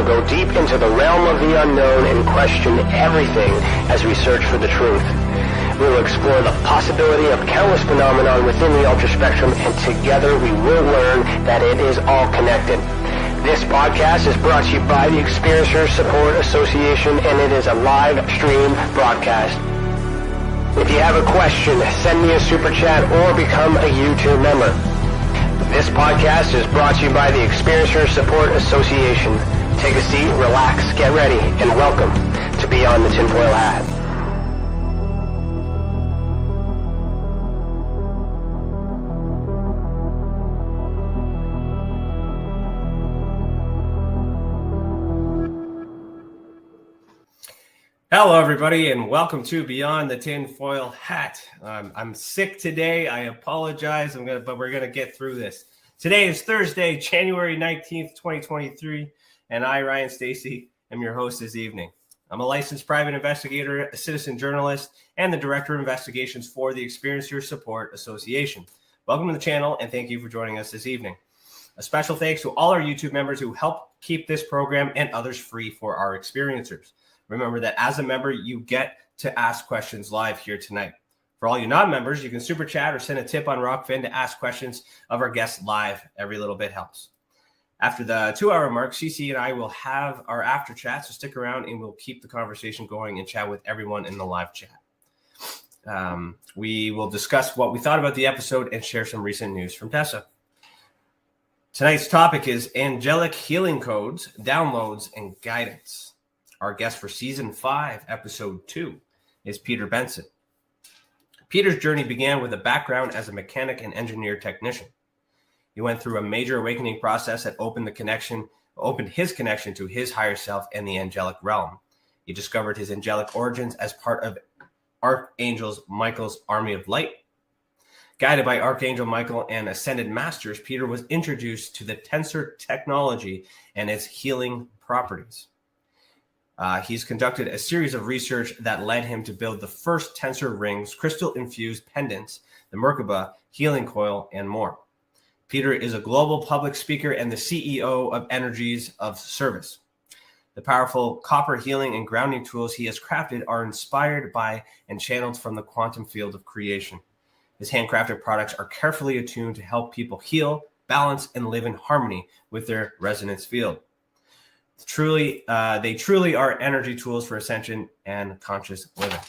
will go deep into the realm of the unknown and question everything as we search for the truth. We will explore the possibility of countless phenomena within the ultra spectrum, and together we will learn that it is all connected. This podcast is brought to you by the Experiencers Support Association, and it is a live stream broadcast. If you have a question, send me a super chat or become a YouTube member. This podcast is brought to you by the Experiencers Support Association. Take a seat, relax, get ready, and welcome to Beyond the TinFoil Hat. Hello, everybody, and welcome to Beyond the TinFoil Hat. I'm sick today. I apologize, but we're going to get through this. Today is Thursday, January 19th, 2023, and I, Ryan Stacey, am your host this evening. I'm a licensed private investigator, a citizen journalist, and the Director of Investigations for the Experiencers Support Association. Welcome to the channel, and thank you for joining us this evening. A special thanks to all our YouTube members who help keep this program and others free for our experiencers. Remember that as a member, you get to ask questions live here tonight. For all you non-members, you can super chat or send a tip on Rockfin to ask questions of our guests live. Every little bit helps. After the 2-hour mark, CC and I will have our after chat, so stick around and we'll keep the conversation going and chat with everyone in the live chat. We will discuss what we thought about the episode and share some recent news from Tessa. Tonight's topic is angelic healing codes, downloads, and guidance. Our guest for Season 5, Episode 2, is Peter Benson. Peter's journey began with a background as a mechanic and engineer technician. He went through a major awakening process that opened his connection to his higher self and the angelic realm. He discovered his angelic origins as part of Archangel Michael's Army of Light. Guided by Archangel Michael and Ascended Masters, Peter was introduced to the Tensor technology and its healing properties. He's conducted a series of research that led him to build the first Tensor rings, crystal-infused pendants, the Merkabah healing coil, and more. Peter is a global public speaker and the CEO of Energies of Service. The powerful copper healing and grounding tools he has crafted are inspired by and channeled from the quantum field of creation. His handcrafted products are carefully attuned to help people heal, balance, and live in harmony with their resonance field. They truly are energy tools for ascension and conscious living.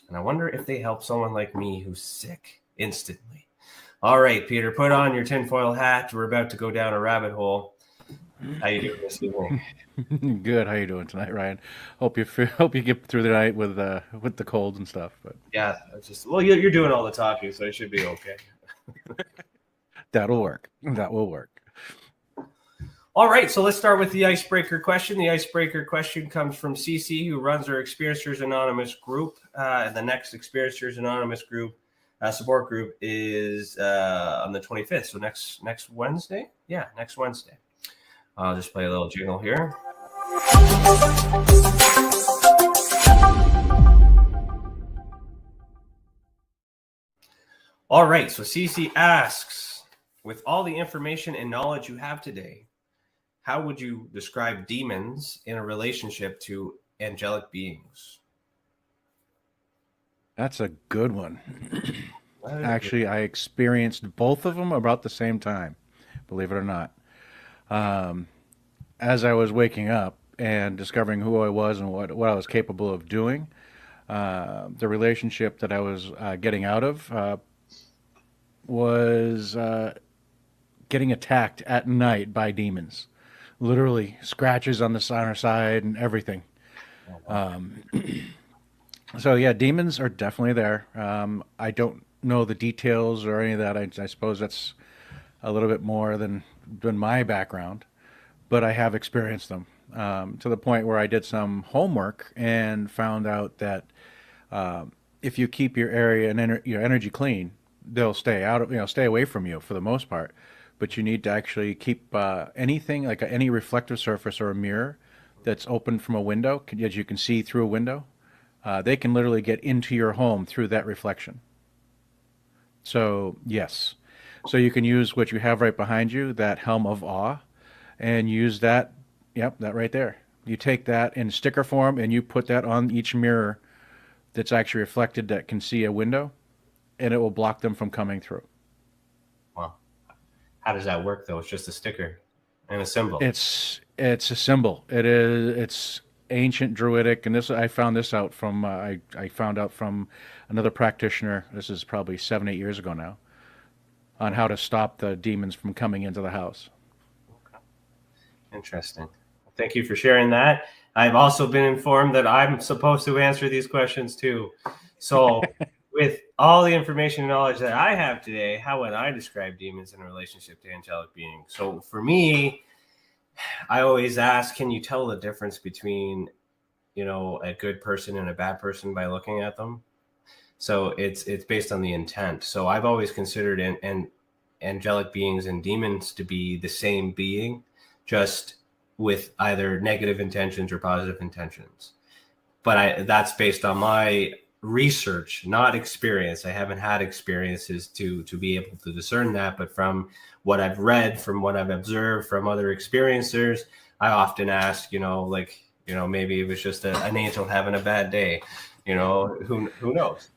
And I wonder if they help someone like me who's sick instantly. All right, Peter, put on your tinfoil hat. We're about to go down a rabbit hole. How you doing this evening? Good. How you doing tonight, Ryan? Hope you get through the night with the cold and stuff. But yeah, you're doing all the talking, so it should be okay. That'll work. That will work. All right, so let's start with the icebreaker question. The icebreaker question comes from CC, who runs our Experiencers Anonymous group. The next Experiencers Anonymous group support group is on the 25th, so next Wednesday? Yeah, next Wednesday. I'll just play a little jingle here. All right, so CC asks, with all the information and knowledge you have today, how would you describe demons in a relationship to angelic beings? That's a good one. Actually, I experienced both of them about the same time, believe it or not. As I was waking up and discovering who I was and what I was capable of doing, the relationship that I was getting out of was getting attacked at night by demons. Literally scratches on the side and everything. So yeah, demons are definitely there. I don't know the details or any of that. I suppose that's a little bit more than my background, but I have experienced them to the point where I did some homework and found out that if you keep your area and your energy clean, they'll stay away from you for the most part. But you need to actually keep anything like any reflective surface or a mirror that's open from a window, as you can see through a window. They can literally get into your home through that reflection. So yes, so you can use what you have right behind you, that helm of awe, and use that Yep, that right there. You take that in sticker form and you put that on each mirror that's actually reflected that can see a window, and it will block them from coming through. Wow. How does that work though? It's just a sticker and a symbol. It's a symbol. It's ancient druidic, and this I found this out from I found out from another practitioner. This is probably 7-8 years ago now, on how to stop the demons from coming into the house. Interesting. Thank you for sharing that. I've also been informed that I'm supposed to answer these questions too. So, with all the information and knowledge that I have today, how would I describe demons in relationship to angelic beings? So, for me, I always ask, can you tell the difference between, a good person and a bad person by looking at them? So it's based on the intent. So I've always considered angelic beings and demons to be the same being, just with either negative intentions or positive intentions. But that's based on my research, not experience. I haven't had experiences to be able to discern that, but from what I've read, from what I've observed from other experiencers, I often ask, maybe it was just an angel having a bad day, who knows?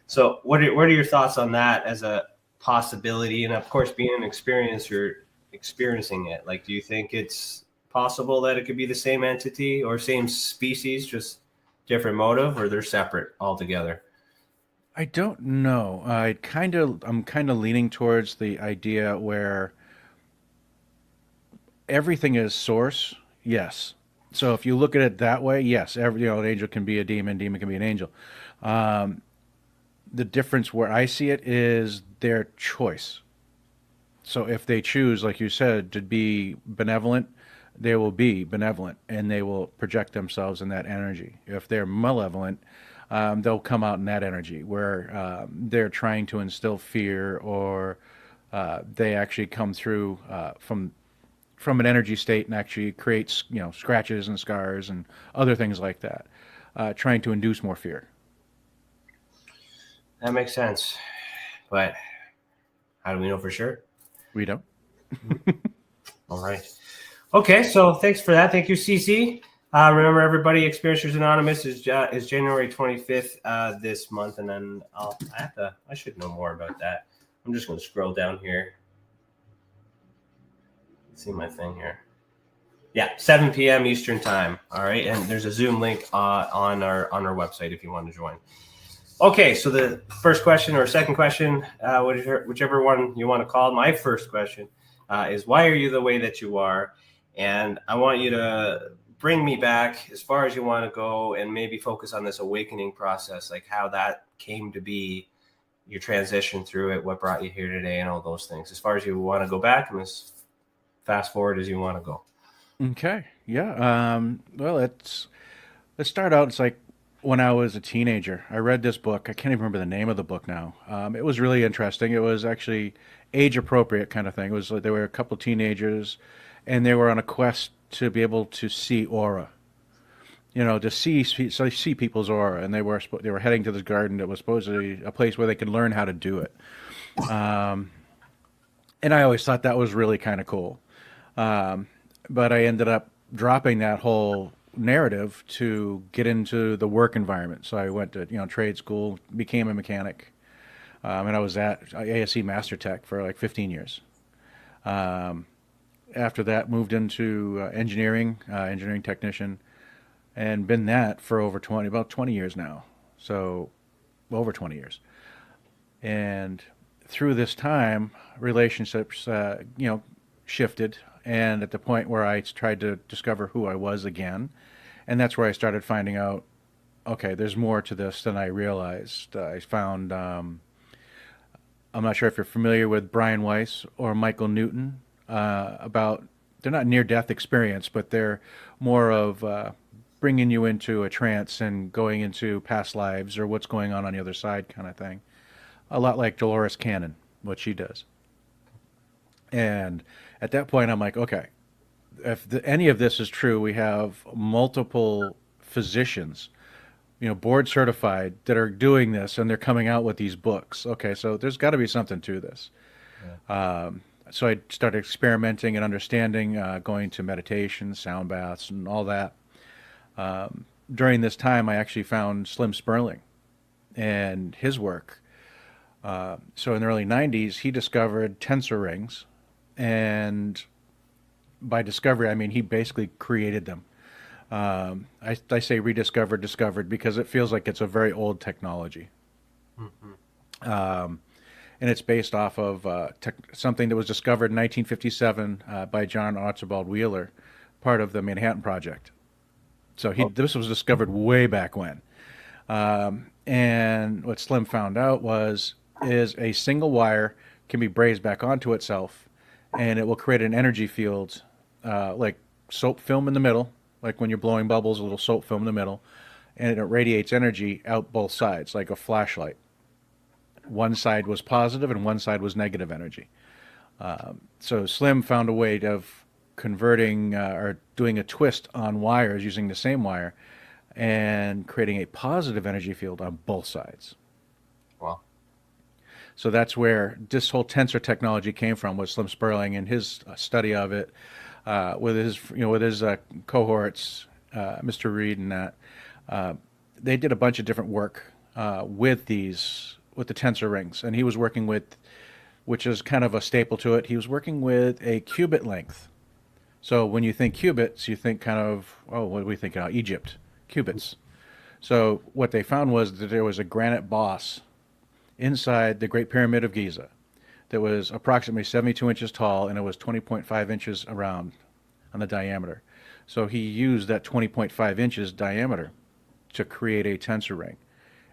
So what are your thoughts on that as a possibility? And of course, being an experiencer, experiencing it, like, do you think it's possible that it could be the same entity or same species, just different motive, or they're separate altogether? I don't know. I'm kind of leaning towards the idea where everything is source. Yes. So if you look at it that way, yes, an angel can be a demon, demon can be an angel. The difference where I see it is their choice. So if they choose, like you said, to be benevolent, they will be benevolent and they will project themselves in that energy. If they're malevolent, they'll come out in that energy where they're trying to instill fear, or they actually come through from an energy state and actually creates scratches and scars and other things like that, trying to induce more fear. That makes sense. But how do we know for sure? We don't. All right. Okay, so thanks for that. Thank you, CC. Remember, everybody, Experiencers Anonymous is January 25th this month, and then I should know more about that. I'm just going to scroll down here. Let's see my thing here. Yeah, 7 p.m. Eastern time. All right, and there's a Zoom link on our website if you want to join. Okay, so the first question or second question, whichever one you want to call. My first question is, why are you the way that you are? And I want you to bring me back as far as you want to go, and maybe focus on this awakening process, like how that came to be, your transition through it, what brought you here today, and all those things. As far as you want to go back, and as fast forward as you want to go. Okay. Yeah. Well, let's start out. It's like when I was a teenager, I read this book. I can't even remember the name of the book now. It was really interesting. It was actually age appropriate kind of thing. It was like there were a couple of teenagers, and they were on a quest to be able to see aura. To see people's aura, and they were heading to this garden that was supposedly a place where they could learn how to do it. And I always thought that was really kind of cool. But I ended up dropping that whole narrative to get into the work environment. So I went to trade school, became a mechanic, and I was at ASE Master Tech for like 15 years. After that, moved into engineering technician, and been that for about 20 years now. So over 20 years. And through this time, relationships, shifted, and at the point where I tried to discover who I was again, and that's where I started finding out, okay, there's more to this than I realized. I found, I'm not sure if you're familiar with Brian Weiss or Michael Newton, about, they're not near-death experience, but they're more of bringing you into a trance and going into past lives or what's going on the other side kind of thing. A lot like Dolores Cannon, what she does. And at that point, I'm like, okay, if any of this is true, we have multiple physicians, board certified, that are doing this, and they're coming out with these books. Okay, so there's got to be something to this. Yeah. So I started experimenting and understanding, going to meditation, sound baths, and all that. During this time, I actually found Slim Sperling and his work. So in the early 90s, he discovered tensor rings. And by discovery, I mean he basically created them. I say rediscovered, discovered, because it feels like it's a very old technology. And it's based off of something that was discovered in 1957 by John Archibald Wheeler, part of the Manhattan Project. So this was discovered way back when. And what Slim found out is a single wire can be brazed back onto itself, and it will create an energy field, like soap film in the middle, like when you're blowing bubbles, a little soap film in the middle, and it radiates energy out both sides, like a flashlight. One side was positive and one side was negative energy. So Slim found a way of converting or doing a twist on wires using the same wire and creating a positive energy field on both sides. Wow. So that's where this whole tensor technology came from, was Slim Sperling and his study of it with his cohorts, Mr. Reed and that. They did a bunch of different work with the tensor rings, and he was working with, which is kind of a staple to it, he was working with a cubit length. So when you think cubits, you think kind of, what do we think now? Egypt, cubits. So what they found was that there was a granite boss inside the Great Pyramid of Giza that was approximately 72 inches tall, and it was 20.5 inches around on the diameter. So he used that 20.5 inches diameter to create a tensor ring.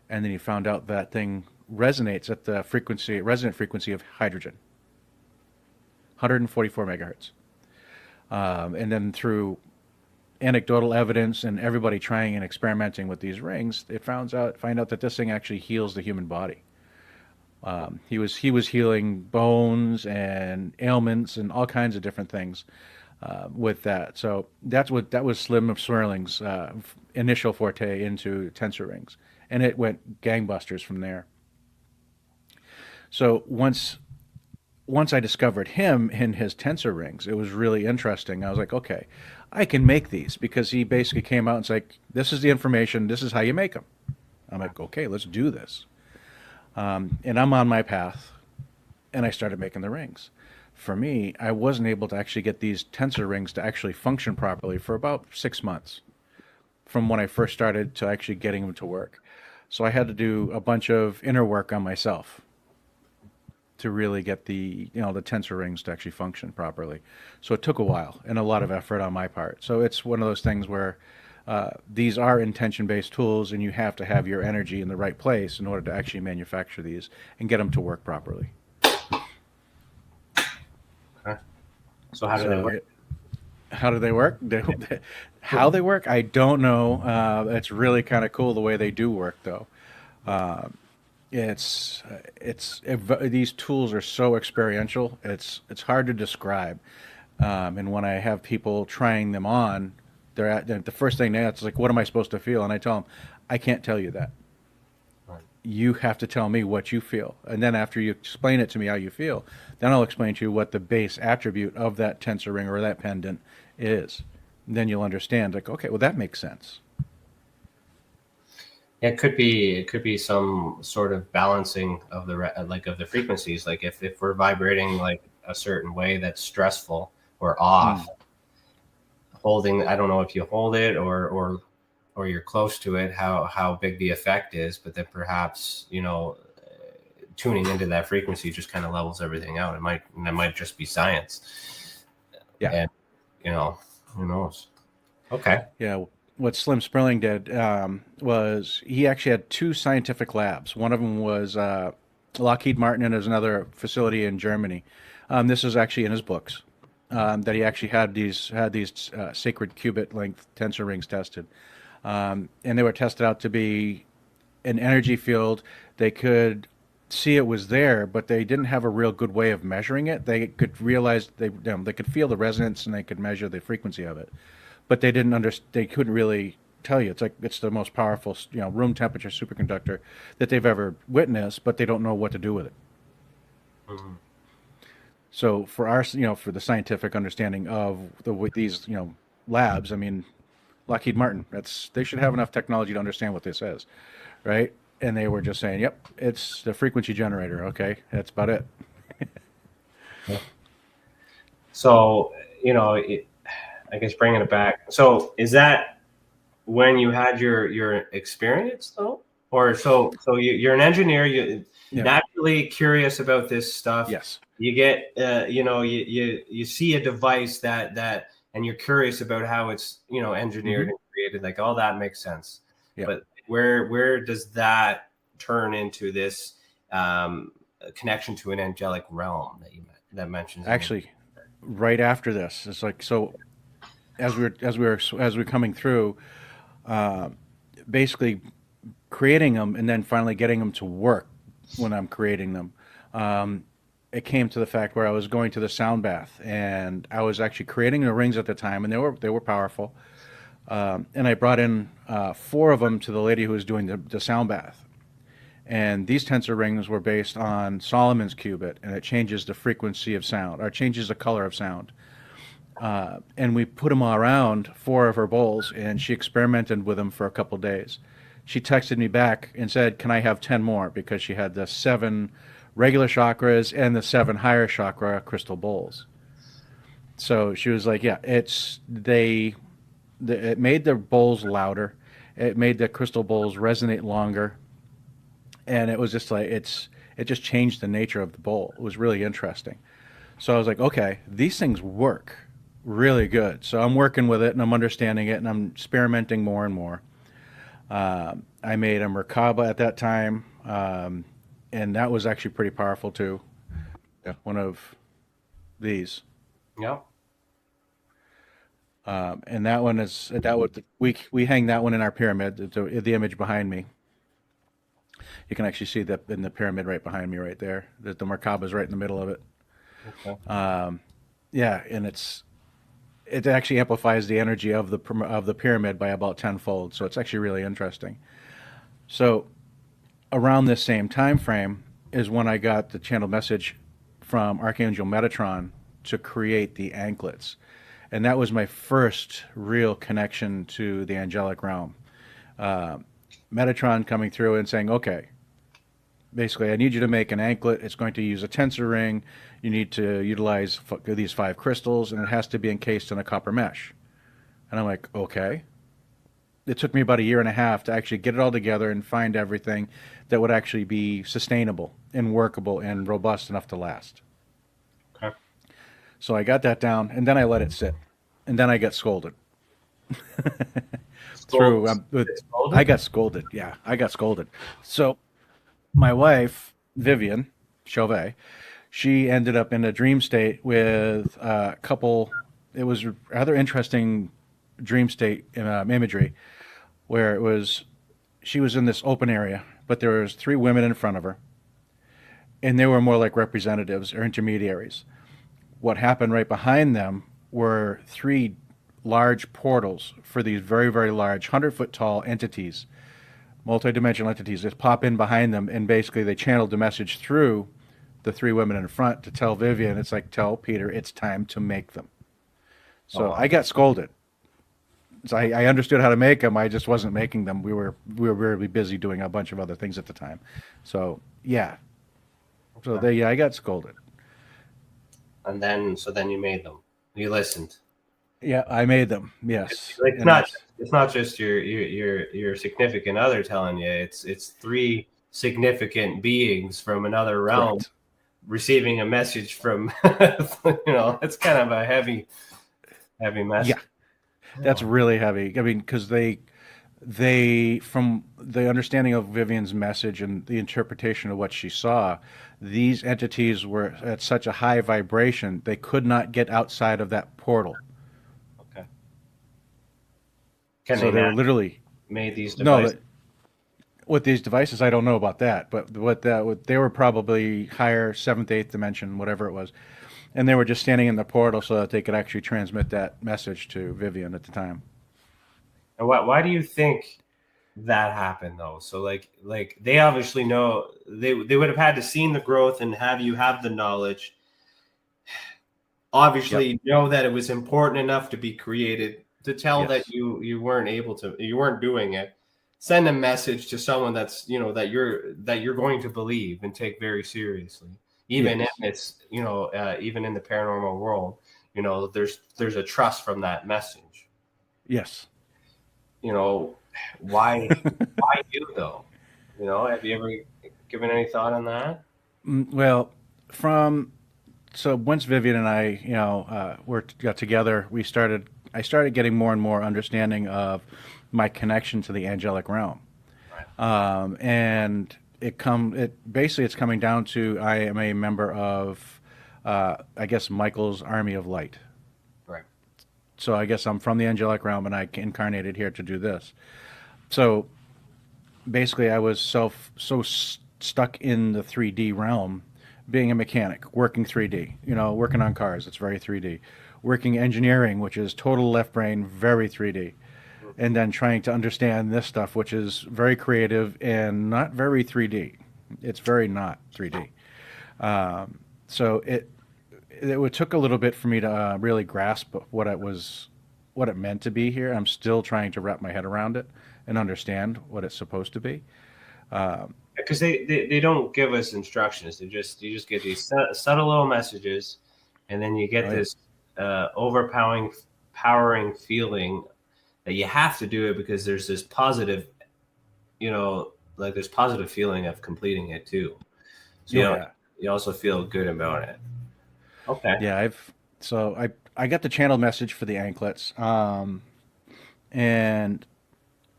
And then he found out that thing resonates at the resonant frequency of hydrogen, 144 megahertz. And then through anecdotal evidence and everybody trying and experimenting with these rings, it find out that this thing actually heals the human body. He was healing bones and ailments and all kinds of different things with that. So that was Slim Sperling's initial forte into tensor rings, and it went gangbusters from there. So once I discovered him and his tensor rings, it was really interesting. I was like, okay, I can make these, because he basically came out and said, like, this is the information, this is how you make them. I'm like, okay, let's do this. And I'm on my path, and I started making the rings. For me, I wasn't able to actually get these tensor rings to actually function properly for about 6 months from when I first started to actually getting them to work. So I had to do a bunch of inner work on myself to really get the tensor rings to actually function properly. So it took a while and a lot of effort on my part. So it's one of those things where these are intention-based tools, and you have to have your energy in the right place in order to actually manufacture these and get them to work properly. Okay. So how do they work? How do they work? How they work, I don't know. It's really kind of cool the way they do work, though. These tools are so experiential. It's hard to describe. And when I have people trying them on, the first thing they ask is like, "What am I supposed to feel?" And I tell them, "I can't tell you that. Right. You have to tell me what you feel, and then after you explain it to me how you feel, then I'll explain to you what the base attribute of that tensor ring or that pendant is. And then you'll understand, like, okay, well, that makes sense." It could be some sort of balancing of the frequencies. Like if we're vibrating like a certain way that's stressful or off, holding, I don't know if you hold it or you're close to it, how big the effect is, but then perhaps, tuning into that frequency just kind of levels everything out. It might just be science. Yeah. And, who knows? Okay. Yeah. What Slim Sperling did was he actually had 2 scientific labs. One of them was Lockheed Martin, and there's another facility in Germany. This is actually in his books, that he actually had these sacred cubit length tensor rings tested, and they were tested out to be an energy field. They could see it was there, but they didn't have a real good way of measuring it. They could realize they could feel the resonance and they could measure the frequency of it, but they didn't they couldn't really tell you. It's like it's the most powerful, room temperature superconductor that they've ever witnessed, but they don't know what to do with it. So for our, for the scientific understanding of these, labs, I mean, Lockheed Martin, they should have enough technology to understand what this is, right? And they were just saying, yep, it's the frequency generator. Okay, that's about it. So, I guess bringing it back. So is that when you had your experience though? Or you're an engineer, you Yeah. naturally curious about this stuff. Yes. You get, you see a device that, and you're curious about how it's, engineered and created, like, all that makes sense. Yeah. But where does that turn into this connection to an angelic realm that mentions? Actually, right after this, it's like, so as we're coming through, basically creating them and then finally getting them to work when I'm creating them. It came to the fact where I was going to the sound bath and I was actually creating the rings at the time, and they were powerful. And I brought in 4 of them to the lady who was doing the sound bath. And these tensor rings were based on Solomon's qubit, and it changes the frequency of sound, or changes the color of sound. And we put them all around 4 of her bowls, and she experimented with them for a couple days. She texted me back and said, "Can I have 10 more?" Because she had the 7 regular chakras and the 7 higher chakra crystal bowls. So she was like, "Yeah, it made the bowls louder, it made the crystal bowls resonate longer, and it was just like it just changed the nature of the bowl. It was really interesting." So I was like, "Okay, these things work really good." So I'm working with it and I'm understanding it and I'm experimenting more and more. I made a Merkabah at that time, and that was actually pretty powerful too. Yeah, one of these. Yeah. And that one is we hang that one in our pyramid. The image behind me. You can actually see that in the pyramid right behind me, right there. The Merkabah is right in the middle of it. Okay. Yeah, and it actually amplifies the energy of the pyramid by about tenfold. So it's actually really interesting. So around this same time frame is when I got the channel message from Archangel Metatron to create the anklets. And that was my first real connection to the angelic realm. Metatron coming through and saying, "Okay, basically, I need you to make an anklet. It's going to use a tensor ring. You need to utilize these 5 crystals, and it has to be encased in a copper mesh." And I'm like, okay. It took me about 1.5 years to actually get it all together and find everything that would actually be sustainable and workable and robust enough to last. Okay. So I got that down, and then I let it sit, and then I got scolded. I got scolded. Yeah, I got scolded. So my wife, Vivian Chauvet, she ended up in a dream state with a couple. It was rather interesting dream state imagery, where she was in this open area, but there was 3 women in front of her, and they were more like representatives or intermediaries. What happened right behind them were 3 large portals for these very, very large, 100-foot tall entities, multi-dimensional entities that pop in behind them, and basically they channeled the message through the 3 women in front to tell Vivian, it's like, "Tell Peter it's time to make them." So I got scolded. So I understood how to make them. I just wasn't making them. We were really busy doing a bunch of other things at the time. So yeah. So I got scolded. And then you made them. You listened. Yeah, I made them. Yes. It's not just your significant other telling you. It's 3 significant beings from another realm. Correct. Receiving a message from it's kind of a heavy message. Yeah. That's really heavy. I mean, because they, from the understanding of Vivian's message and the interpretation of what she saw, these entities were at such a high vibration, they could not get outside of that portal. Okay. So they were literally made these devices? No, with these devices, I don't know about that, but they were probably higher 7th, 8th dimension, whatever it was. And they were just standing in the portal so that they could actually transmit that message to Vivian at the time. And why do you think that happened though? So like they obviously know they would have had to seen the growth and have the knowledge. obviously know that it was important enough to be created to tell that Yes. you weren't able to, you weren't doing it. Send a message to someone that's, that you're going to believe and take very seriously, even in Yes. its, even in the paranormal world. There's a trust from that message. Yes. Why you though? Have you ever given any thought on that? Well, so once Vivian and I, got together, I started getting more and more understanding of my connection to the angelic realm. And it's coming down to, I am a member of, I guess, Michael's Army of Light. Right. So I guess I'm from the angelic realm and I incarnated here to do this. So basically, I was stuck in the 3D realm, being a mechanic, working 3D, working on cars, it's very 3D. Working engineering, which is total left brain, very 3D. And then trying to understand this stuff, which is very creative and not very 3D. It's very not 3D. So it took a little bit for me to really grasp what it meant to be here. I'm still trying to wrap my head around it and understand what it's supposed to be. Because they don't give us instructions. You just get these subtle little messages, and then you get this overpowering feeling that you have to do it because there's this positive, like this positive feeling of completing it too. So you also feel good about it. Okay. Yeah, I got the channel message for the anklets, and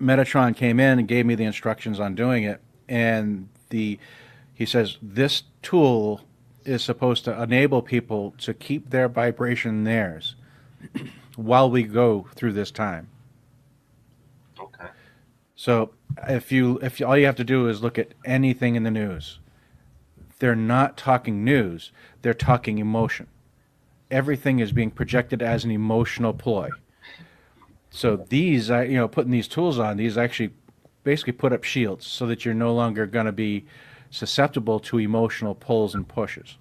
Metatron came in and gave me the instructions on doing it, and he says this tool is supposed to enable people to keep their vibration theirs while we go through this time. Okay. So if all you have to do is look at anything in the news, they're not talking news, they're talking emotion. Everything is being projected as an emotional ploy. So these, putting these tools on, these actually basically put up shields so that you're no longer going to be susceptible to emotional pulls and pushes.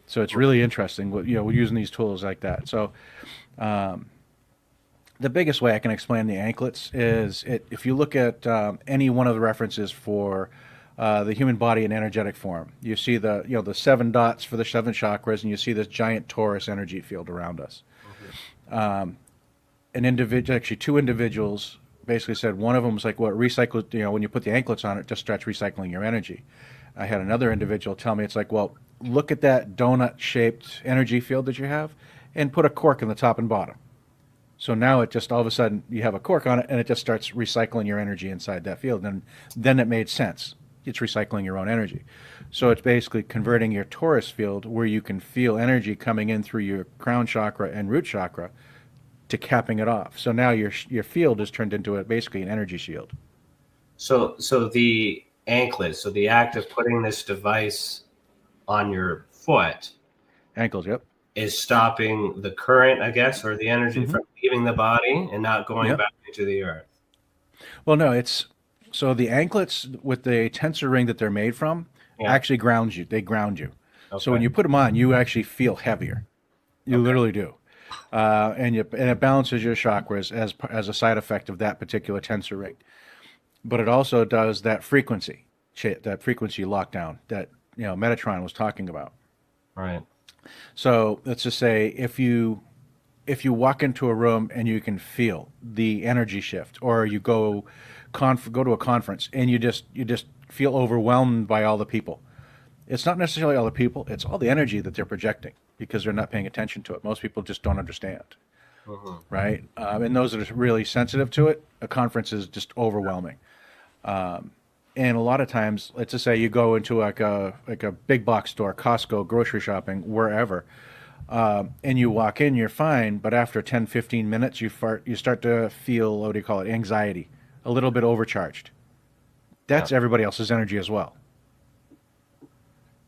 So it's really interesting, we're using these tools like that. So the biggest way I can explain the anklets is if you look at any one of the references for the human body in energetic form, you see the 7 dots for the 7 chakras, and you see this giant torus energy field around us. Actually 2 individuals basically said one of them was like, well, recycle, when you put the anklets on, it just starts recycling your energy. I had another individual tell me, it's like, well, look at that donut-shaped energy field that you have and put a cork in the top and bottom. So now it just all of a sudden you have a cork on it and it just starts recycling your energy inside that field. And then it made sense. It's recycling your own energy. So it's basically converting your torus field where you can feel energy coming in through your crown chakra and root chakra to capping it off. So now your field is turned into basically an energy shield. So the anklet, so the act of putting this device on your foot, Ankles, yep, is stopping the current, I guess, or the energy from leaving the body and not going back into the earth. Well, no, so the anklets with the tensor ring that they're made from actually ground you. They ground you. Okay. So when you put them on, you actually feel heavier. You literally do. And it balances your chakras as a side effect of that particular tensor ring. But it also does that frequency lockdown that Metatron was talking about. Right. So let's just say if you walk into a room and you can feel the energy shift, or you go to a conference and you just feel overwhelmed by all the people. It's not necessarily all the people; it's all the energy that they're projecting because they're not paying attention to it. Most people just don't understand, right? And those that are really sensitive to it, a conference is just overwhelming. And a lot of times, let's just say you go into like a big box store, Costco, grocery shopping, wherever, and you walk in, you're fine, but after 10, 15 minutes, you start to feel, what do you call it, anxiety, a little bit overcharged. That's everybody else's energy as well.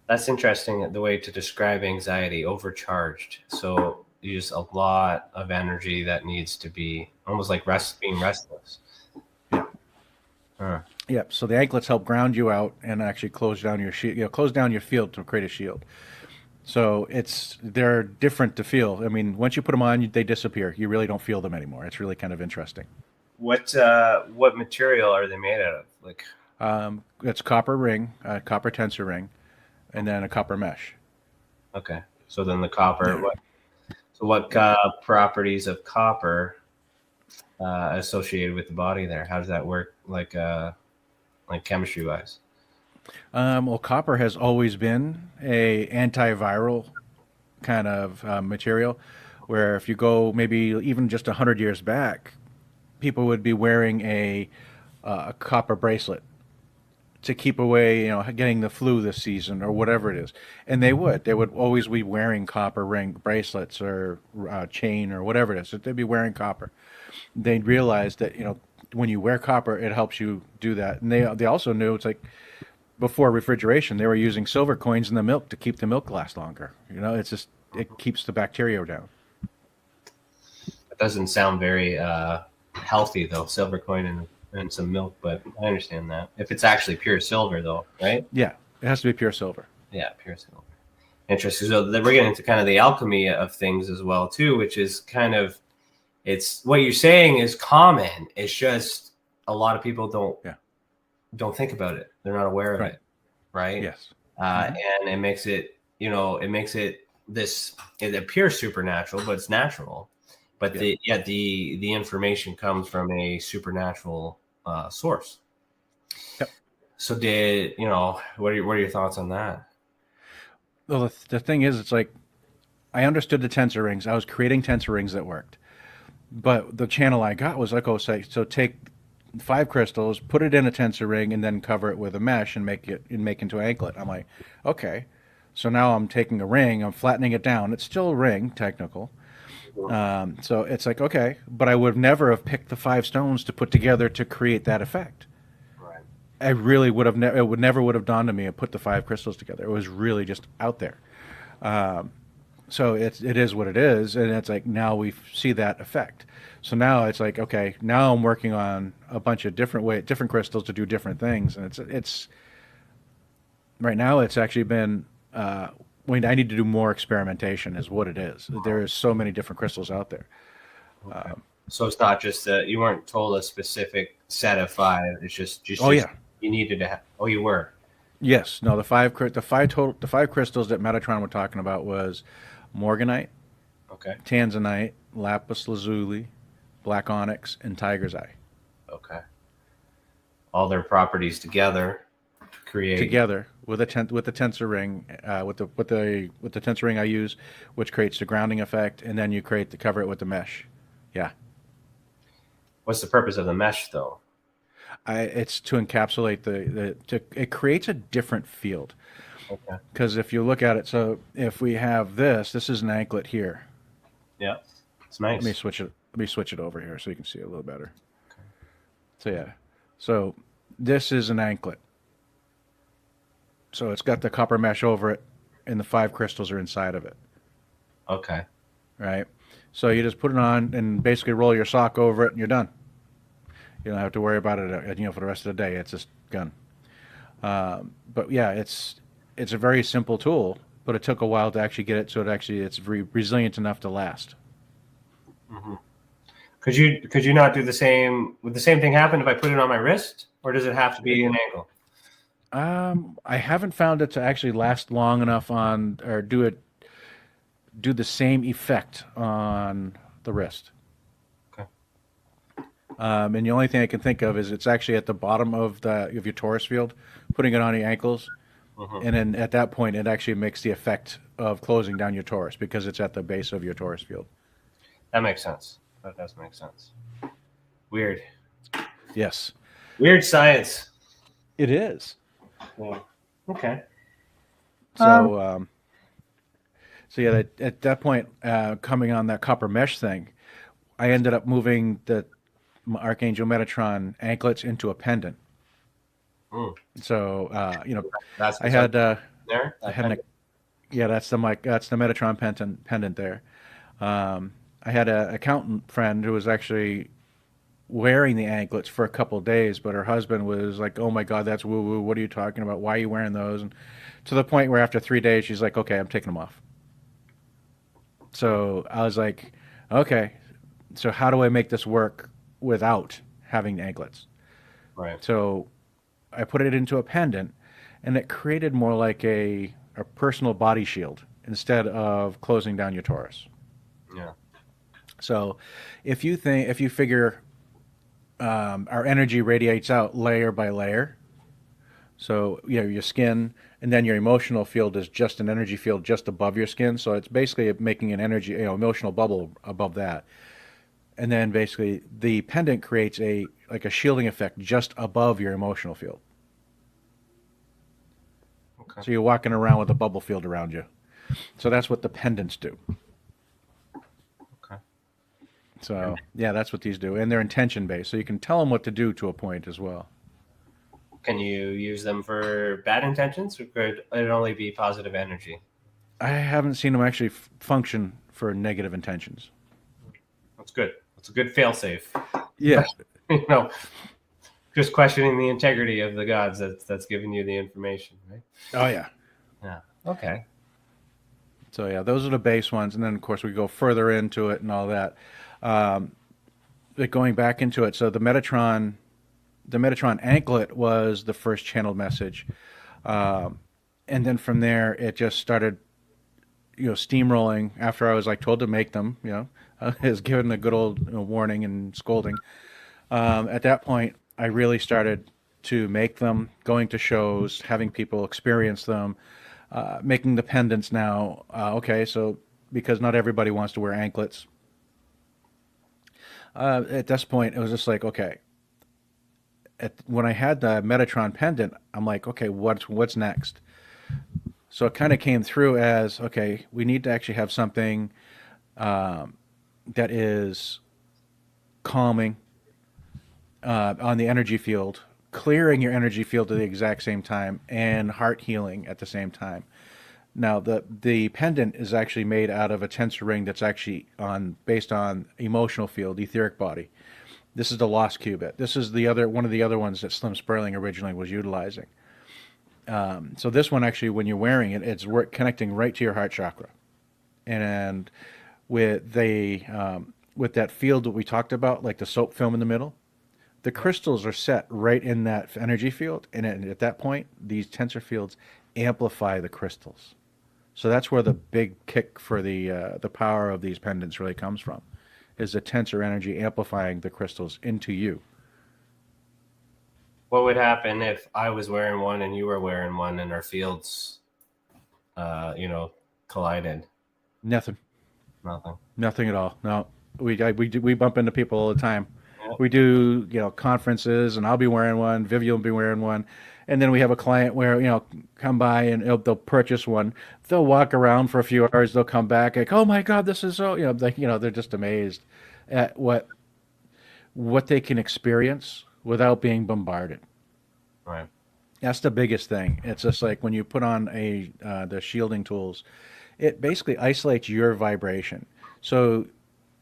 That's interesting, the way to describe anxiety, overcharged. So you use a lot of energy that needs to be almost like being restless. Yeah. Yeah. So the anklets help ground you out and actually close down your shield, close down your field to create a shield. So they're different to feel. I mean, once you put them on, they disappear. You really don't feel them anymore. It's really kind of interesting. What material are they made out of? Like, It's copper ring, copper tensor ring, and then a copper mesh. okay, so then the copper. Yeah. What properties of copper associated with the body there? How does that work? Like chemistry wise? Well, copper has always been a antiviral kind of material, where if you go maybe even just 100 years back, people would be wearing a copper bracelet to keep away, getting the flu this season or whatever it is. And they would always be wearing copper ring bracelets or chain or whatever it is. So they'd be wearing copper. They realized that, when you wear copper, it helps you do that. And they also knew it's like before refrigeration, they were using silver coins in the milk to keep the milk last longer. It's just, it keeps the bacteria down. It doesn't sound very healthy though. Silver coin and some milk, but I understand that. If it's actually pure silver though, right? Yeah, it has to be pure silver. Yeah, pure silver. Interesting. So then we're getting into kind of the alchemy of things as well too, which is kind of, it's what you're saying is common. It's just a lot of people don't think about it. They're not aware of it, right? Yes. And it makes it, it appears supernatural, but it's natural. But the information comes from a supernatural source. Yep. So what are your thoughts on that? Well, the thing is, it's like I understood the tensor rings. I was creating tensor rings that worked, but the channel I got was like, so take 5 crystals, put it in a tensor ring, and then cover it with a mesh and make into an anklet. I'm like, okay. So now I'm taking a ring, I'm flattening it down. It's still a ring, technical. So it's like, okay, but I would never have picked the 5 stones to put together to create that effect. Right. I really would have never would have dawned on me to put the 5 crystals together. It was really just out there. So it is what it is, and it's like now we see that effect. So now it's like, okay, now I'm working on a bunch of different crystals to do different things, and it's right now it's actually been. I need to do more experimentation, is what it is. There is so many different crystals out there. Okay. So it's not just you weren't told a specific set of 5. It's just oh yeah, you needed to have. Oh, you were. Yes, no. The five crystals that Metatron were talking about was morganite, okay, tanzanite, lapis lazuli, black onyx, and tiger's eye. Okay. All their properties together create with the tensor ring, with the tensor ring I use, which creates the grounding effect, and then you cover it with the mesh. Yeah. What's the purpose of the mesh though? It's to encapsulate it creates a different field. Okay. Because if you look at it, so if we have this is an anklet here. Yeah, it's nice. Let me switch it over here so you can see it a little better. Okay. So yeah, so this is an anklet. So it's got the copper mesh over it, and the 5 crystals are inside of it. Okay. Right. So you just put it on and basically roll your sock over it, and you're done. You don't have to worry about it, for the rest of the day. It's just gone. But yeah, it's a very simple tool, but it took a while to actually get it so it's resilient enough to last. Mm-hmm. Could you not do the same? Would the same thing happen if I put it on my wrist, or does it have to be an ankle? I haven't found it to actually last long enough or do the same effect on the wrist. Okay. And the only thing I can think of is it's actually at the bottom of your torus field, putting it on your ankles, and then at that point it actually makes the effect of closing down your torus because it's at the base of your torus field. That makes sense. That does make sense. Weird. Yes. Weird science. It is. Yeah. Okay. So, yeah, at that point, coming on that copper mesh thing, I ended up moving the Archangel Metatron anklets into a pendant. Mm. So, that's I had there. that's the Metatron pendant there. I had an accountant friend who was actually wearing the anklets for a couple of days, but her husband was like, "Oh my God, that's woo woo. What are you talking about? Why are you wearing those?" And to the point where after 3 days, she's like, "Okay, I'm taking them off." So I was like, "Okay, so how do I make this work without having the anklets?" Right. So I put it into a pendant, and it created more like a personal body shield instead of closing down your torus. Yeah. So if you figure our energy radiates out layer by layer. So your skin, and then your emotional field is just an energy field just above your skin. So it's basically making an energy, emotional bubble above that. And then basically the pendant creates a shielding effect just above your emotional field. Okay. So you're walking around with a bubble field around you. So that's what the pendants do. Okay. So yeah, that's what these do, and they're intention based. So you can tell them what to do to a point as well. Can you use them for bad intentions, or could it only be positive energy? I haven't seen them actually function for negative intentions. That's good. That's a good failsafe. Yeah. You know, just questioning the integrity of the gods that's giving you the information, right? Oh yeah. Yeah. Okay. So yeah, those are the base ones, and then of course we go further into it and all that. Um, but going back into it, so the Metatron anklet was the first channeled message, and then from there it just started, steamrolling. After I was like told to make them, I was given a good old warning and scolding. At that point, I really started to make them, going to shows, having people experience them, making the pendants now. Okay, so because not everybody wants to wear anklets. At this point, it was just like, okay. When I had the Metatron pendant, I'm like, okay, what's next? So it kind of came through as, okay, we need to actually have something that is calming on the energy field, clearing your energy field at the exact same time, and heart healing at the same time. Now, the pendant is actually made out of a tensor ring that's actually based on emotional field, etheric body. This is the lost qubit. This is one of the other ones that Slim Sperling originally was utilizing. So this one actually, when you're wearing it, it's connecting right to your heart chakra, and with with that field that we talked about, like the soap film in the middle, the crystals are set right in that energy field, and at that point, these tensor fields amplify the crystals. So that's where the big kick for the power of these pendants really comes from, is the tensor energy amplifying the crystals into you. What would happen if I was wearing one and you were wearing one, and our fields, collided? Nothing. Nothing. Nothing at all. No, we bump into people all the time. Yep. We do conferences, and I'll be wearing one. Vivian will be wearing one, and then we have a client where come by and they'll purchase one. They'll walk around for a few hours. They'll come back like, oh my God, this is so they're just amazed at what they can experience without being bombarded. Right. That's the biggest thing. It's just like when you put on the shielding tools, it basically isolates your vibration. So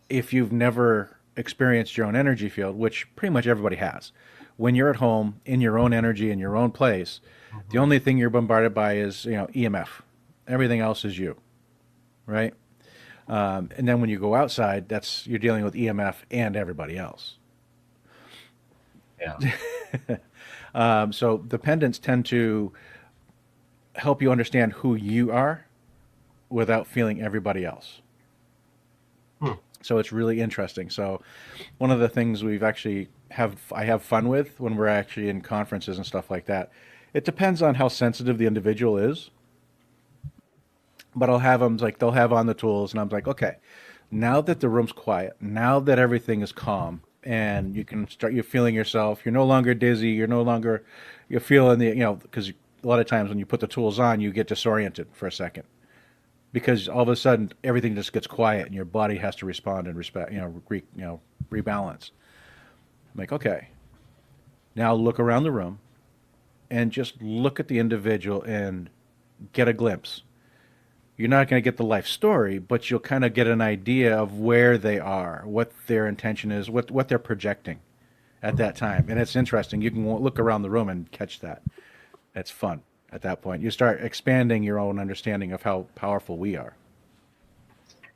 if you've never experienced your own energy field, which pretty much everybody has, when you're at home in your own energy in your own place, the only thing you're bombarded by is EMF. Everything else is you, right? And then when you go outside, you're dealing with EMF and everybody else. Yeah. So the pendants tend to help you understand who you are without feeling everybody else. So it's really interesting. So one of the things I have fun with when we're actually in conferences and stuff like that, it depends on how sensitive the individual is. But I'll have them they'll have on the tools, and I'm like, okay, now that the room's quiet, now that everything is calm, and you're feeling yourself, you're no longer dizzy, you're feeling because a lot of times when you put the tools on, you get disoriented for a second, because all of a sudden everything just gets quiet and your body has to respond and rebalance. I'm like, okay, now look around the room and just look at the individual and get a glimpse. You're not going to get the life story, but you'll kind of get an idea of where they are, what their intention is, what they're projecting. at that time. And it's interesting. You can look around the room and catch that. It's fun at that point. You start expanding your own understanding of how powerful we are.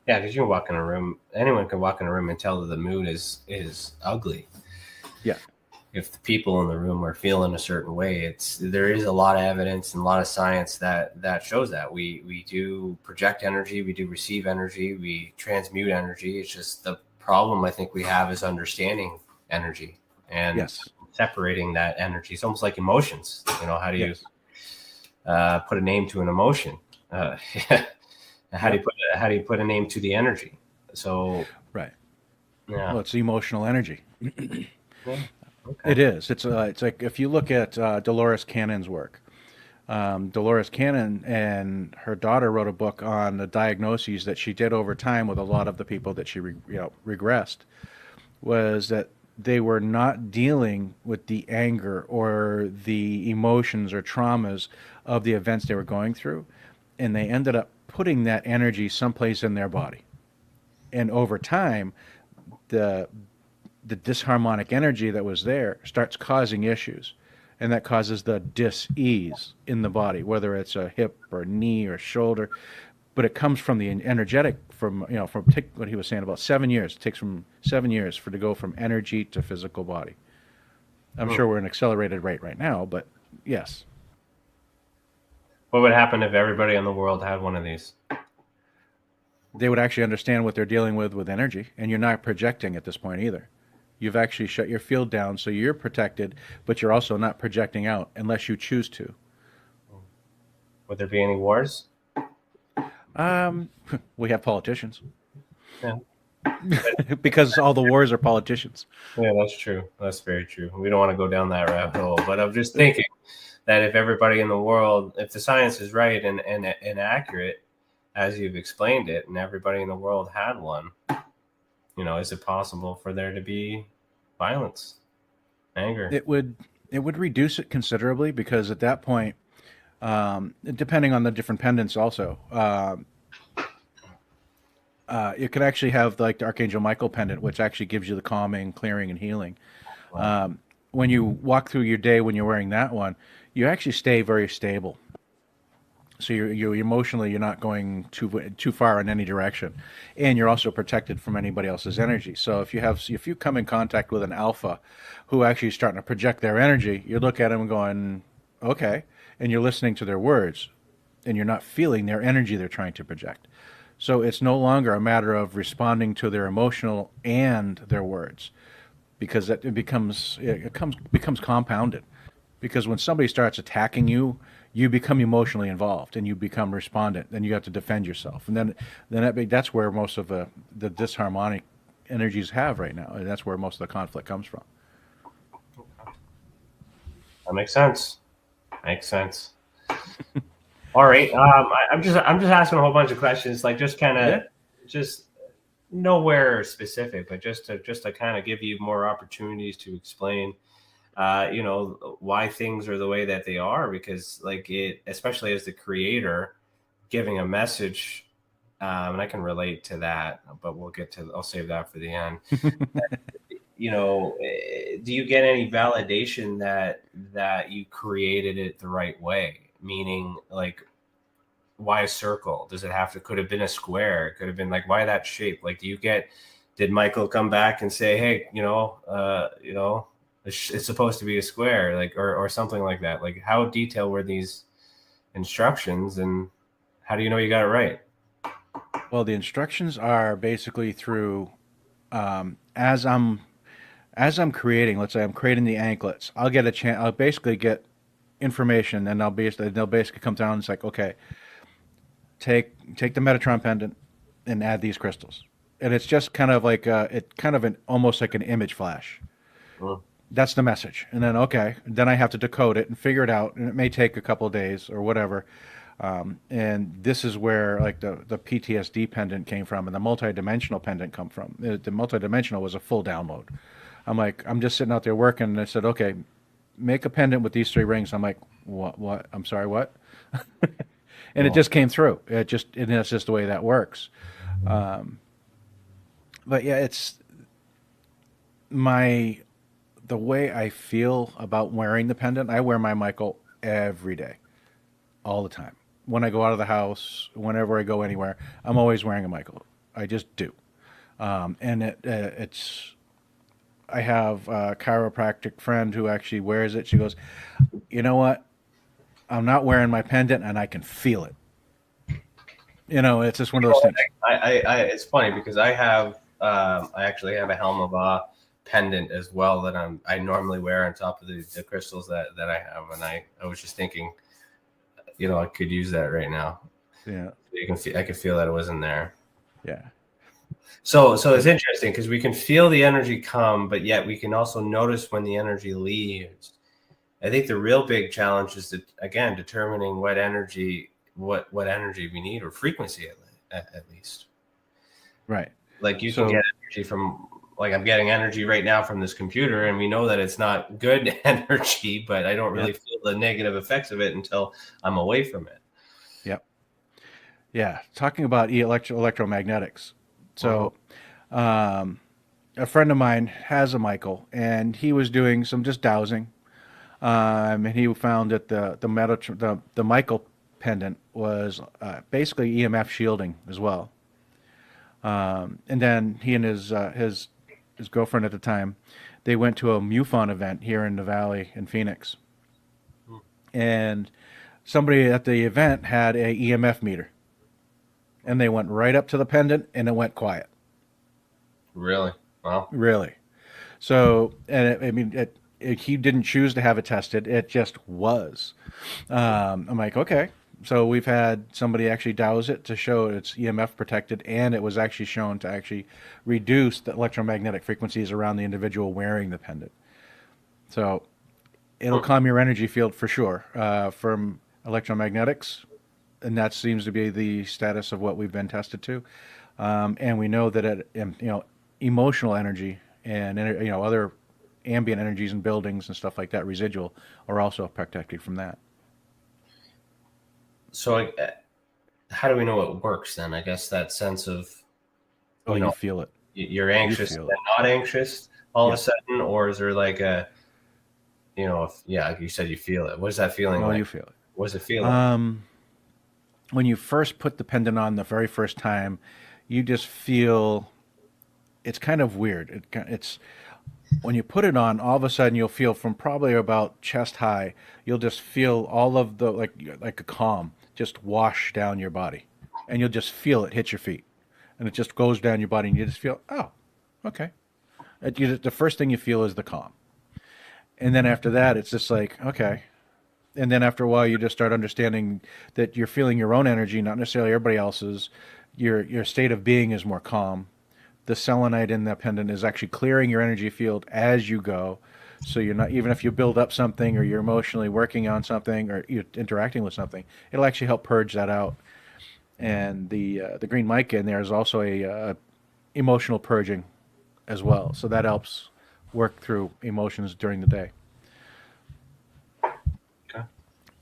Yeah, because you can walk in a room. Anyone can walk in a room and tell that the mood is ugly. Yeah. If the people in the room are feeling a certain way, there is a lot of evidence and a lot of science that shows that we do project energy, we do receive energy, we transmute energy. It's just the problem I think we have is understanding energy and separating that energy. It's almost like emotions. How do you put a name to an emotion? How do you put a name to the energy? So right. Yeah. Well, it's emotional energy. Yeah. Okay. It is. It's like if you look at Dolores Cannon's work. Dolores Cannon and her daughter wrote a book on the diagnoses that she did over time with a lot of the people that she regressed. Was that they were not dealing with the anger or the emotions or traumas of the events they were going through, and they ended up putting that energy someplace in their body. And over time, the disharmonic energy that was there starts causing issues, and that causes the dis-ease in the body, whether it's a hip or knee or shoulder. But it comes from the energetic, from what he was saying about 7 years. It takes from 7 years to go from energy to physical body. I'm sure we're in accelerated rate right now, but yes. What would happen if everybody in the world had one of these? They would actually understand what they're dealing with energy, and you're not projecting at this point either. You've actually shut your field down, so you're protected, but you're also not projecting out unless you choose to. Would there be any wars? We have politicians. Yeah. Because all the wars are politicians. Yeah, that's true. That's very true. We don't want to go down that rabbit hole, but I'm just thinking that if everybody in the world, if the science is right and accurate, as you've explained it, and everybody in the world had one, is it possible for there to be violence, anger? It would reduce it considerably, because at that point, depending on the different pendants also, you can actually have like the Archangel Michael pendant, which actually gives you the calming, clearing, and healing. Wow. When you walk through your day, when you're wearing that one, you actually stay very stable. So you emotionally, you're not going too far in any direction, and you're also protected from anybody else's energy. So if you come in contact with an alpha who actually is starting to project their energy, you look at them and going, okay, and you're listening to their words, and you're not feeling their energy they're trying to project. So it's no longer a matter of responding to their emotional and their words, because it becomes compounded. Because when somebody starts attacking you, you become emotionally involved and you become respondent. Then you have to defend yourself, and that's where most of the disharmonic energies have right now, and that's where most of the conflict comes from. That makes sense. All right. I'm just asking a whole bunch of questions, like just kind of just nowhere specific, but just to kind of give you more opportunities to explain, why things are the way that they are, because especially as the creator giving a message, and I can relate to that, but I'll save that for the end. Do you get any validation that you created it the right way? Meaning, like, why a circle? Could have been a square? It could have been like, why that shape? Like, did Michael come back and say, hey, it's supposed to be a square, like, or something like that? Like, how detailed were these instructions, and how do you know you got it right? Well, the instructions are basically through, as I'm creating, let's say I'm creating the anklets, I'll get a chance, I'll basically get information, and they'll basically come down and it's like, okay, take the Metatron pendant and add these crystals. And it's just kind of like almost like an image flash. That's the message. And then I have to decode it and figure it out, and it may take a couple of days or whatever. And this is where like the PTSD pendant came from, and the multidimensional pendant come from. The multidimensional was a full download. I'm just sitting out there working, and I said, okay, make a pendant with these 3 rings. I'm like, what? I'm sorry, what? And it just came through. And that's just the way that works. But yeah, it's the way I feel about wearing the pendant, I wear my Michael every day, all the time. When I go out of the house, whenever I go anywhere, I'm always wearing a Michael. I just do. And it's I have a chiropractic friend who actually wears it. She goes, you know what? I'm not wearing my pendant and I can feel it. It's just one of those things. It's funny because I actually have a Helmabah pendant as well that I normally wear on top of the crystals that I have, and I was just thinking, I could use that right now. Yeah, I could feel that it wasn't there. yeah. So it's interesting because we can feel the energy come, but yet we can also notice when the energy leaves. I think the real big challenge is again determining what energy we need, or frequency at least. Right. Like you can get energy from, like I'm getting energy right now from this computer, and we know that it's not good energy, but I don't really feel the negative effects of it until I'm away from it. Yep. Yeah. Talking about electromagnetics. So, a friend of mine has a Michael, and he was doing some just dowsing, and he found that the Michael pendant was basically EMF shielding as well. And then he and his girlfriend at the time, they went to a MUFON event here in the Valley in Phoenix, and somebody at the event had a EMF meter, and they went right up to the pendant, and it went quiet. Really? Wow. Really. So, and he didn't choose to have it tested; it just was. I'm like, okay. So we've had somebody actually douse it to show it's EMF protected, and it was actually shown to actually reduce the electromagnetic frequencies around the individual wearing the pendant. So it'll calm your energy field for sure from electromagnetics, and that seems to be the status of what we've been tested to. And we know that emotional energy and other ambient energies in buildings and stuff like that, residual, are also protected from that. So how do we know it works then? I guess that sense of, you feel it. You're anxious and not anxious all of a sudden, or is there like a, like you said, you feel it. What is that feeling like? You feel it. What does it feel like? When you first put the pendant on the very first time, you just feel, it's kind of weird. It's when you put it on, all of a sudden you'll feel from probably about chest high, you'll just feel all of the, like a calm just wash down your body, and you'll just feel it hit your feet, and it just goes down your body, and you just feel, oh, okay. The first thing you feel is the calm, and then after that, it's just like, okay. And then after a while, you just start understanding that you're feeling your own energy, not necessarily everybody else's. Your state of being is more calm. The selenite in the pendant is actually clearing your energy field as you go. So you're not, even if you build up something or you're emotionally working on something or you're interacting with something, it'll actually help purge that out. And the green mica in there is also a emotional purging as well. So that helps work through emotions during the day. Okay.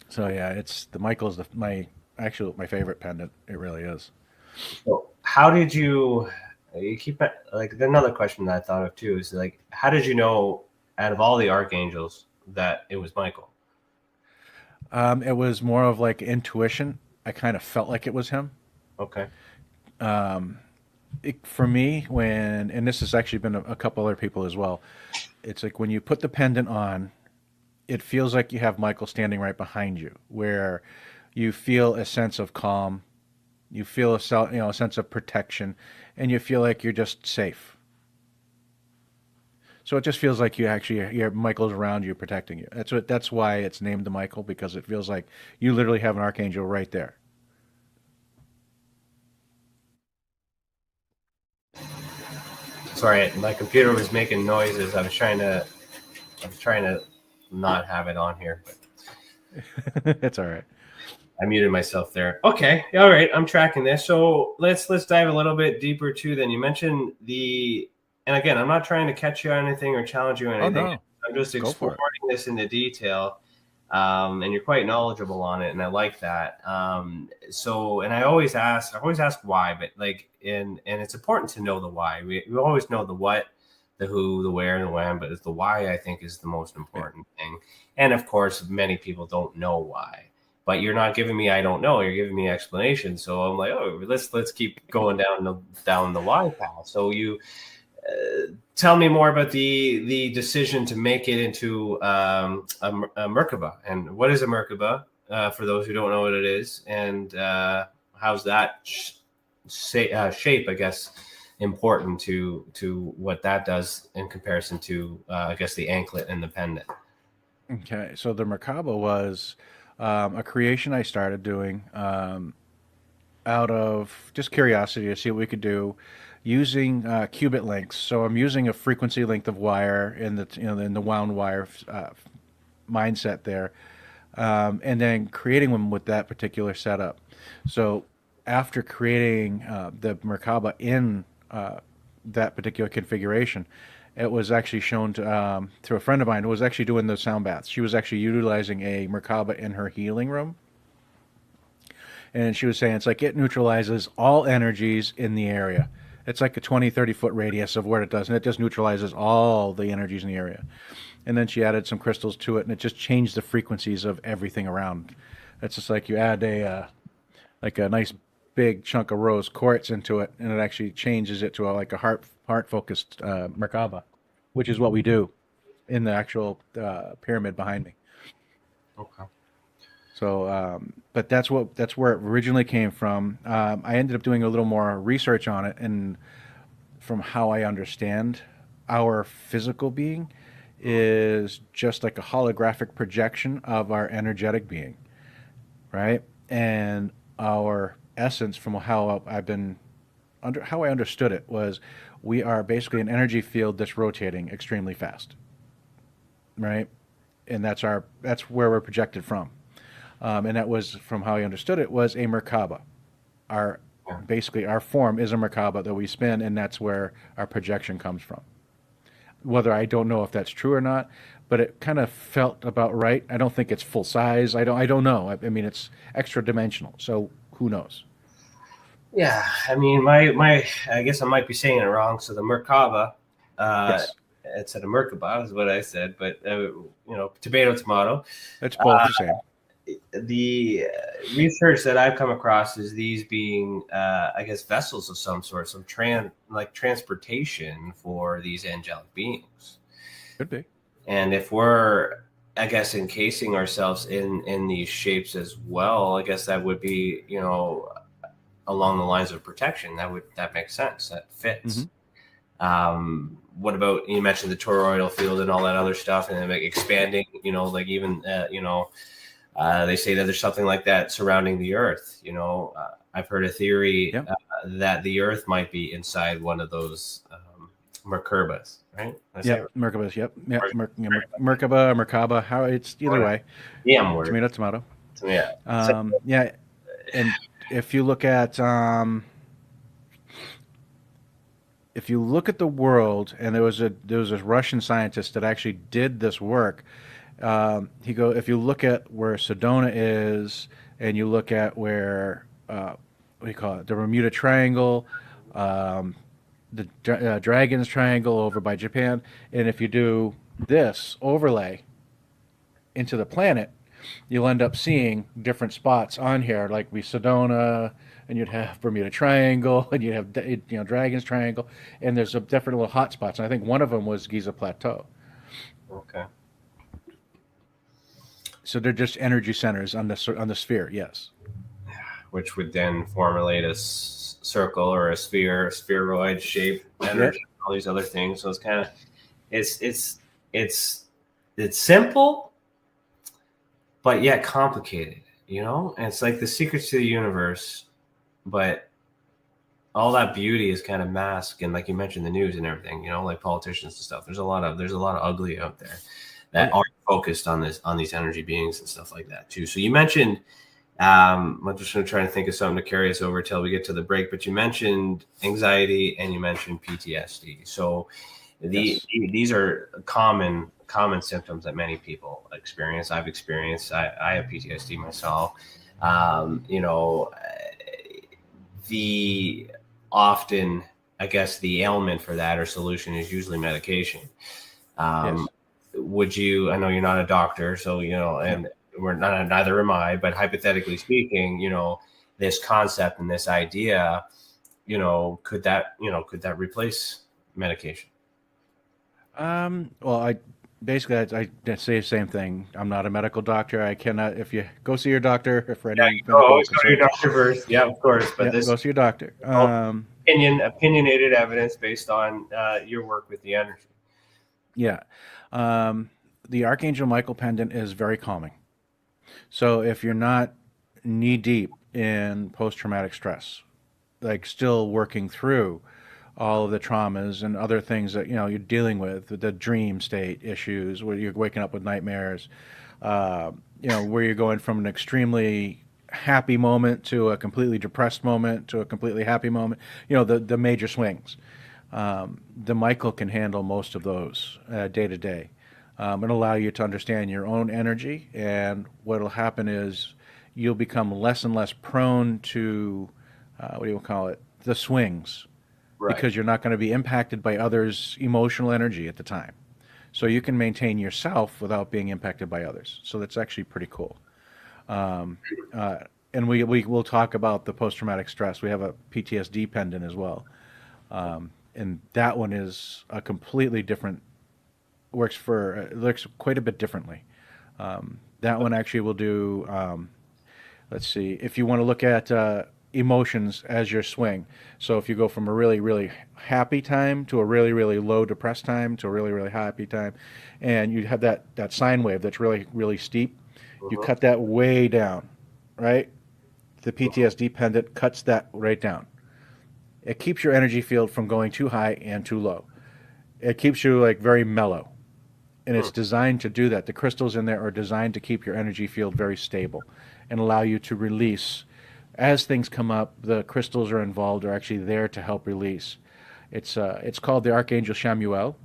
So yeah, it's the Michael's my favorite pendant. It really is. So how did you keep it? Like another question that I thought of too is like, how did you know out of all the archangels that it was Michael? It was more of like intuition. I kind of felt like it was him. Okay. For me, and this has actually been a couple other people as well, it's like when you put the pendant on, it feels like you have Michael standing right behind you, where you feel a sense of calm, you feel a sense of protection, and you feel like you're just safe. So it just feels like your Michael's around you protecting you. That's why it's named the Michael, because it feels like you literally have an archangel right there. Sorry, my computer was making noises. I was trying to not have it on here. But it's all right. I muted myself there. Okay, all right, I'm tracking this. So let's dive a little bit deeper too. Then you mentioned and again, I'm not trying to catch you on anything or challenge you on anything. Oh, no. I'm just exploring this into detail, and you're quite knowledgeable on it, and I like that. And I always ask why, but and it's important to know the why. We always know the what, the who, the where, and the when, but it's the why I think is the most important thing. And of course, many people don't know why. But you're not giving me I don't know. You're giving me explanation. So I'm like, oh, let's keep going down the why path. So you tell me more about the decision to make it into a Merkabah, and what is a Merkabah for those who don't know what it is, and how's that shape, I guess, important to what that does in comparison to I guess the anklet and the pendant. Okay, so the Merkabah was a creation I started doing out of just curiosity to see what we could do using qubit lengths. So I'm using a frequency length of wire in the wound wire mindset there, and then creating them with that particular setup. So after creating the Merkabah in that particular configuration, it was actually shown to a friend of mine who was actually doing the sound baths. She was actually utilizing a Merkabah in her healing room. And she was saying it's like it neutralizes all energies in the area. It's like a 20, 30-foot radius of where it does, and it just neutralizes all the energies in the area. And then she added some crystals to it, and it just changed the frequencies of everything around. It's just like you add a nice big chunk of rose quartz into it, and it actually changes it to like a heart-focused Merkabah, which is what we do in the actual pyramid behind me. Okay. So, but that's where it originally came from. I ended up doing a little more research on it, and from how I understand our physical being is just like a holographic projection of our energetic being, right? And our essence, from how I understood it, was we are basically an energy field that's rotating extremely fast, right? And that's where we're projected from. And that was, from how I understood it, was a Merkabah. Basically our form is a Merkabah that we spin, and that's where our projection comes from. Whether I don't know if that's true or not, but it kind of felt about right. I don't think it's full size. I don't know. I mean, it's extra dimensional, so who knows? Yeah, I mean, my I guess I might be saying it wrong. So the Merkabah, Yes, it's at a Merkabah is what I said, but tomato. it's both the same. The research that I've come across is these being, I guess, vessels of some sort, some transportation for these angelic beings. Could be. And if we're, I guess, encasing ourselves in these shapes as well, I guess that would be, along the lines of protection. That makes sense. That fits. Mm-hmm. What about, you mentioned the toroidal field and all that other stuff, and then expanding, like even, they say that there's something like that surrounding the Earth. I've heard a theory that the Earth might be inside one of those Merkabahs, right? Yeah, Merkabahs. Yep. Yeah, Merkabah, Merkabah. How it's either way. Yeah, tomato. Yeah. Yeah, and if you look at the world, and there was this Russian scientist that actually did this work. If you look at where Sedona is, and you look at where what do you call it, the Bermuda Triangle, the Dragon's Triangle over by Japan, and if you do this overlay into the planet, you'll end up seeing different spots on here, like Sedona, and you'd have Bermuda Triangle, and you'd have Dragon's Triangle, and there's different little hot spots, and I think one of them was Giza Plateau. Okay. So they're just energy centers on the sphere, yes. Which would then formulate a circle or a sphere, a spheroid shape, energy, all these other things. So it's kind of, it's simple, but yet complicated. And it's like the secrets to the universe, but all that beauty is kind of masked, and like you mentioned, the news and everything. Like politicians and stuff. There's a lot of ugly out there that are focused on these energy beings and stuff like that too. So you mentioned, I'm just going to try to think of something to carry us over till we get to the break, but you mentioned anxiety and you mentioned PTSD. So these are common symptoms that many people experience. I've experienced, I have PTSD myself. The often I guess the ailment for that or solution is usually medication. Yes. Would you? I know you're not a doctor, so and we're not. Neither am I. But hypothetically speaking, this concept and this idea, could that replace medication? Well, I say the same thing. I'm not a medical doctor. I cannot. If you go see your doctor for Yeah, any you medical always go to your concerns, doctor first. Yeah, of course. But yeah, this go see your doctor. opinionated evidence based on your work with the energy. Yeah, the Archangel Michael pendant is very calming. So if you're not knee deep in post-traumatic stress, like still working through all of the traumas and other things that you're dealing with, the dream state issues where you're waking up with nightmares, where you're going from an extremely happy moment to a completely depressed moment to a completely happy moment, the major swings. The Michael can handle most of those day to day, and allow you to understand your own energy. And what will happen is you'll become less and less prone to what do you call it, the swings, Right. because you're not going to be impacted by others' emotional energy at the time. So you can maintain yourself without being impacted by others. So that's actually pretty cool. Um, and we will talk about the post traumatic stress. We have a PTSD pendant as well. And that one is a completely different, looks quite a bit differently. That one actually will do, let's see, if you want to look at emotions as your swing. So if you go from a really, really happy time to a really, really low depressed time to a really, really happy time, and you have that sine wave that's really, really steep, you cut that way down, right? The PTSD pendant cuts that right down. It keeps your energy field from going too high and too low. It keeps you like very mellow. And it's designed to do that. The crystals in there are designed to keep your energy field very stable and allow you to release. As things come up, the crystals are involved, are actually there to help release. It's called the Archangel Shamuel,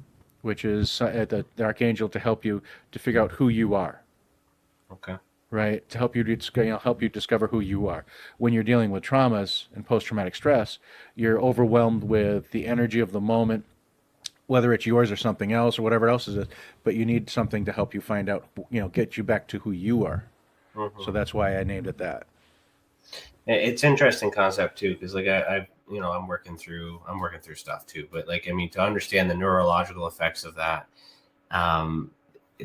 which is the archangel to help you to figure out who you are. Okay. Right, to help you help you discover who you are. When you're dealing with traumas and post-traumatic stress, you're overwhelmed with the energy of the moment, whether it's yours or something else or whatever else is it. But you need something to help you find out, get you back to who you are. So that's why I named it that. It's interesting concept too, because like I'm working through stuff too. But like, I mean, to understand the neurological effects of that,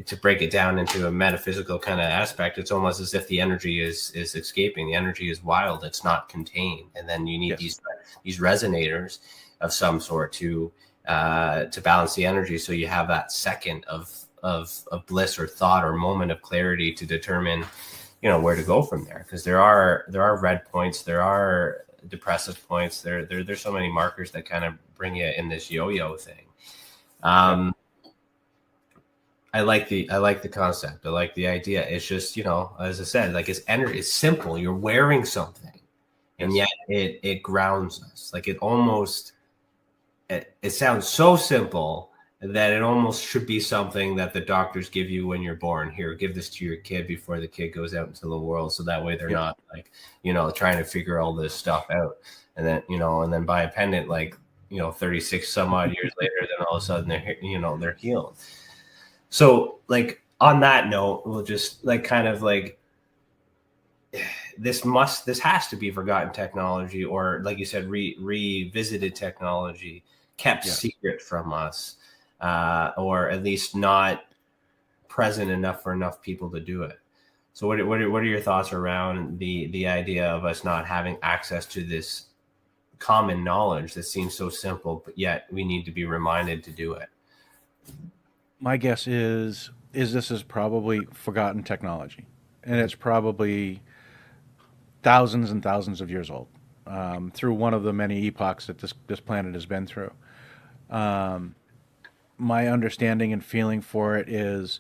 to break it down into a metaphysical kind of aspect, it's almost as if the energy is escaping. The energy is wild. It's not contained. And then you need these resonators of some sort to balance the energy. So you have that second of bliss or thought or moment of clarity to determine, where to go from there. Because there are red points, there are depressive points, there's so many markers that kind of bring you in this yo-yo thing. I like the concept. I like the idea. It's just, as I said, like it's simple. You're wearing something, and yet it grounds us. Like it sounds so simple that it almost should be something that the doctors give you when you're born. Here, give this to your kid before the kid goes out into the world, so that way they're not like, trying to figure all this stuff out. And then, and then buy a pendant like, 36 some odd years later, then all of a sudden they're healed. So, like, on that note, we'll just like kind of like this has to be forgotten technology, or like you said, revisited technology, kept secret from us, or at least not present enough for enough people to do it. So, what are your thoughts around the idea of us not having access to this common knowledge that seems so simple, but yet we need to be reminded to do it? My guess is this is probably forgotten technology, and it's probably thousands and thousands of years old, through one of the many epochs that this planet has been through. My understanding and feeling for it is,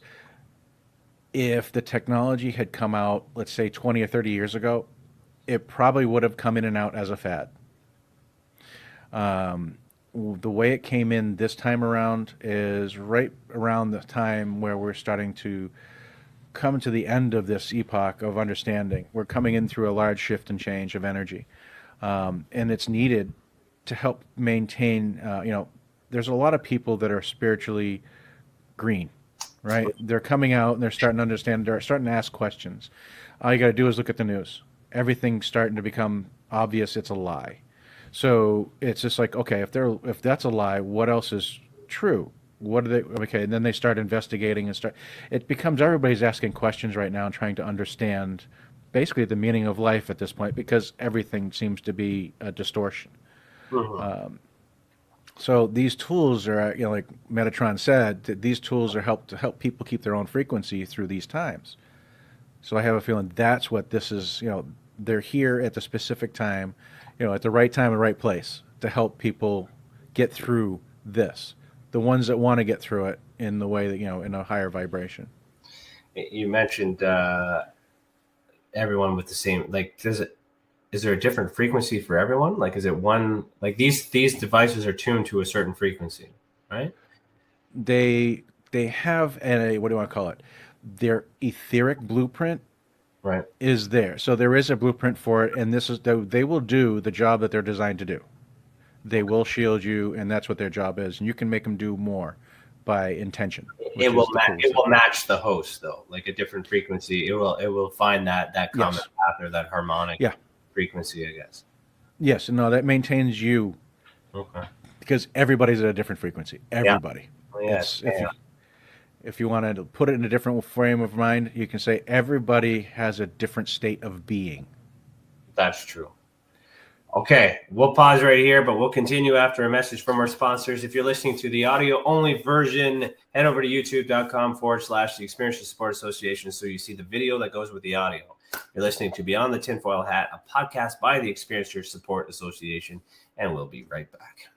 if the technology had come out, let's say 20 or 30 years ago, it probably would have come in and out as a fad. The way it came in this time around is right around the time where we're starting to come to the end of this epoch of understanding. We're coming in through a large shift and change of energy, and it's needed to help maintain, there's a lot of people that are spiritually green, right? They're coming out and they're starting to understand, they're starting to ask questions. All you got to do is look at the news. Everything's starting to become obvious it's a lie. So it's just like, okay, if that's a lie, what else is true? What are they? Okay, and then they start investigating it becomes everybody's asking questions right now and trying to understand basically the meaning of life at this point, because everything seems to be a distortion. So these tools are, like Metatron said, these tools are to help people keep their own frequency through these times. So I have a feeling that's what this is. They're here at the specific time, at the right time and right place to help people get through this. The ones that want to get through it in the way that, in a higher vibration. You mentioned everyone with the same, is there a different frequency for everyone? Like, is it one, like these devices are tuned to a certain frequency, right? They have what do you want to call it? Their etheric blueprint right is there. So there is a blueprint for it, and they will do the job that they're designed to do. They will shield you, and that's what their job is. And you can make them do more by intention. It will match the host, though, like a different frequency. It will find that common path or that harmonic frequency, I guess. Yes, no, that maintains you. Okay. Because everybody's at a different frequency. Everybody. Yes. If you want to put it in a different frame of mind, you can say everybody has a different state of being. That's true. Okay, we'll pause right here, but we'll continue after a message from our sponsors. If you're listening to the audio-only version, head over to youtube.com/The Experiential Support Association so you see the video that goes with the audio. You're listening to Beyond the TinFoil Hat, a podcast by the Experiential Support Association, and we'll be right back.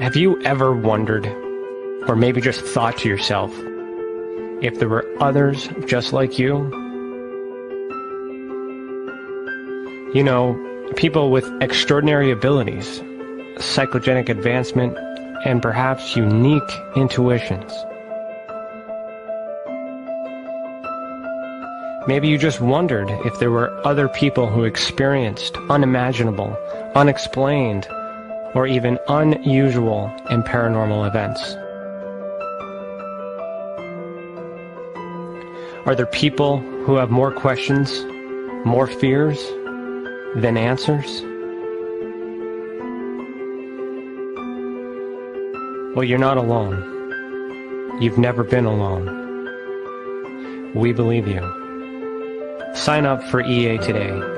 Have you ever wondered, or maybe just thought to yourself, if there were others just like you? You know, people with extraordinary abilities, psychogenic advancement, and perhaps unique intuitions. Maybe you just wondered if there were other people who experienced unimaginable, unexplained, or even unusual and paranormal events. Are there people who have more questions, more fears than answers? Well, you're not alone. You've never been alone. We believe you. Sign up for EA today.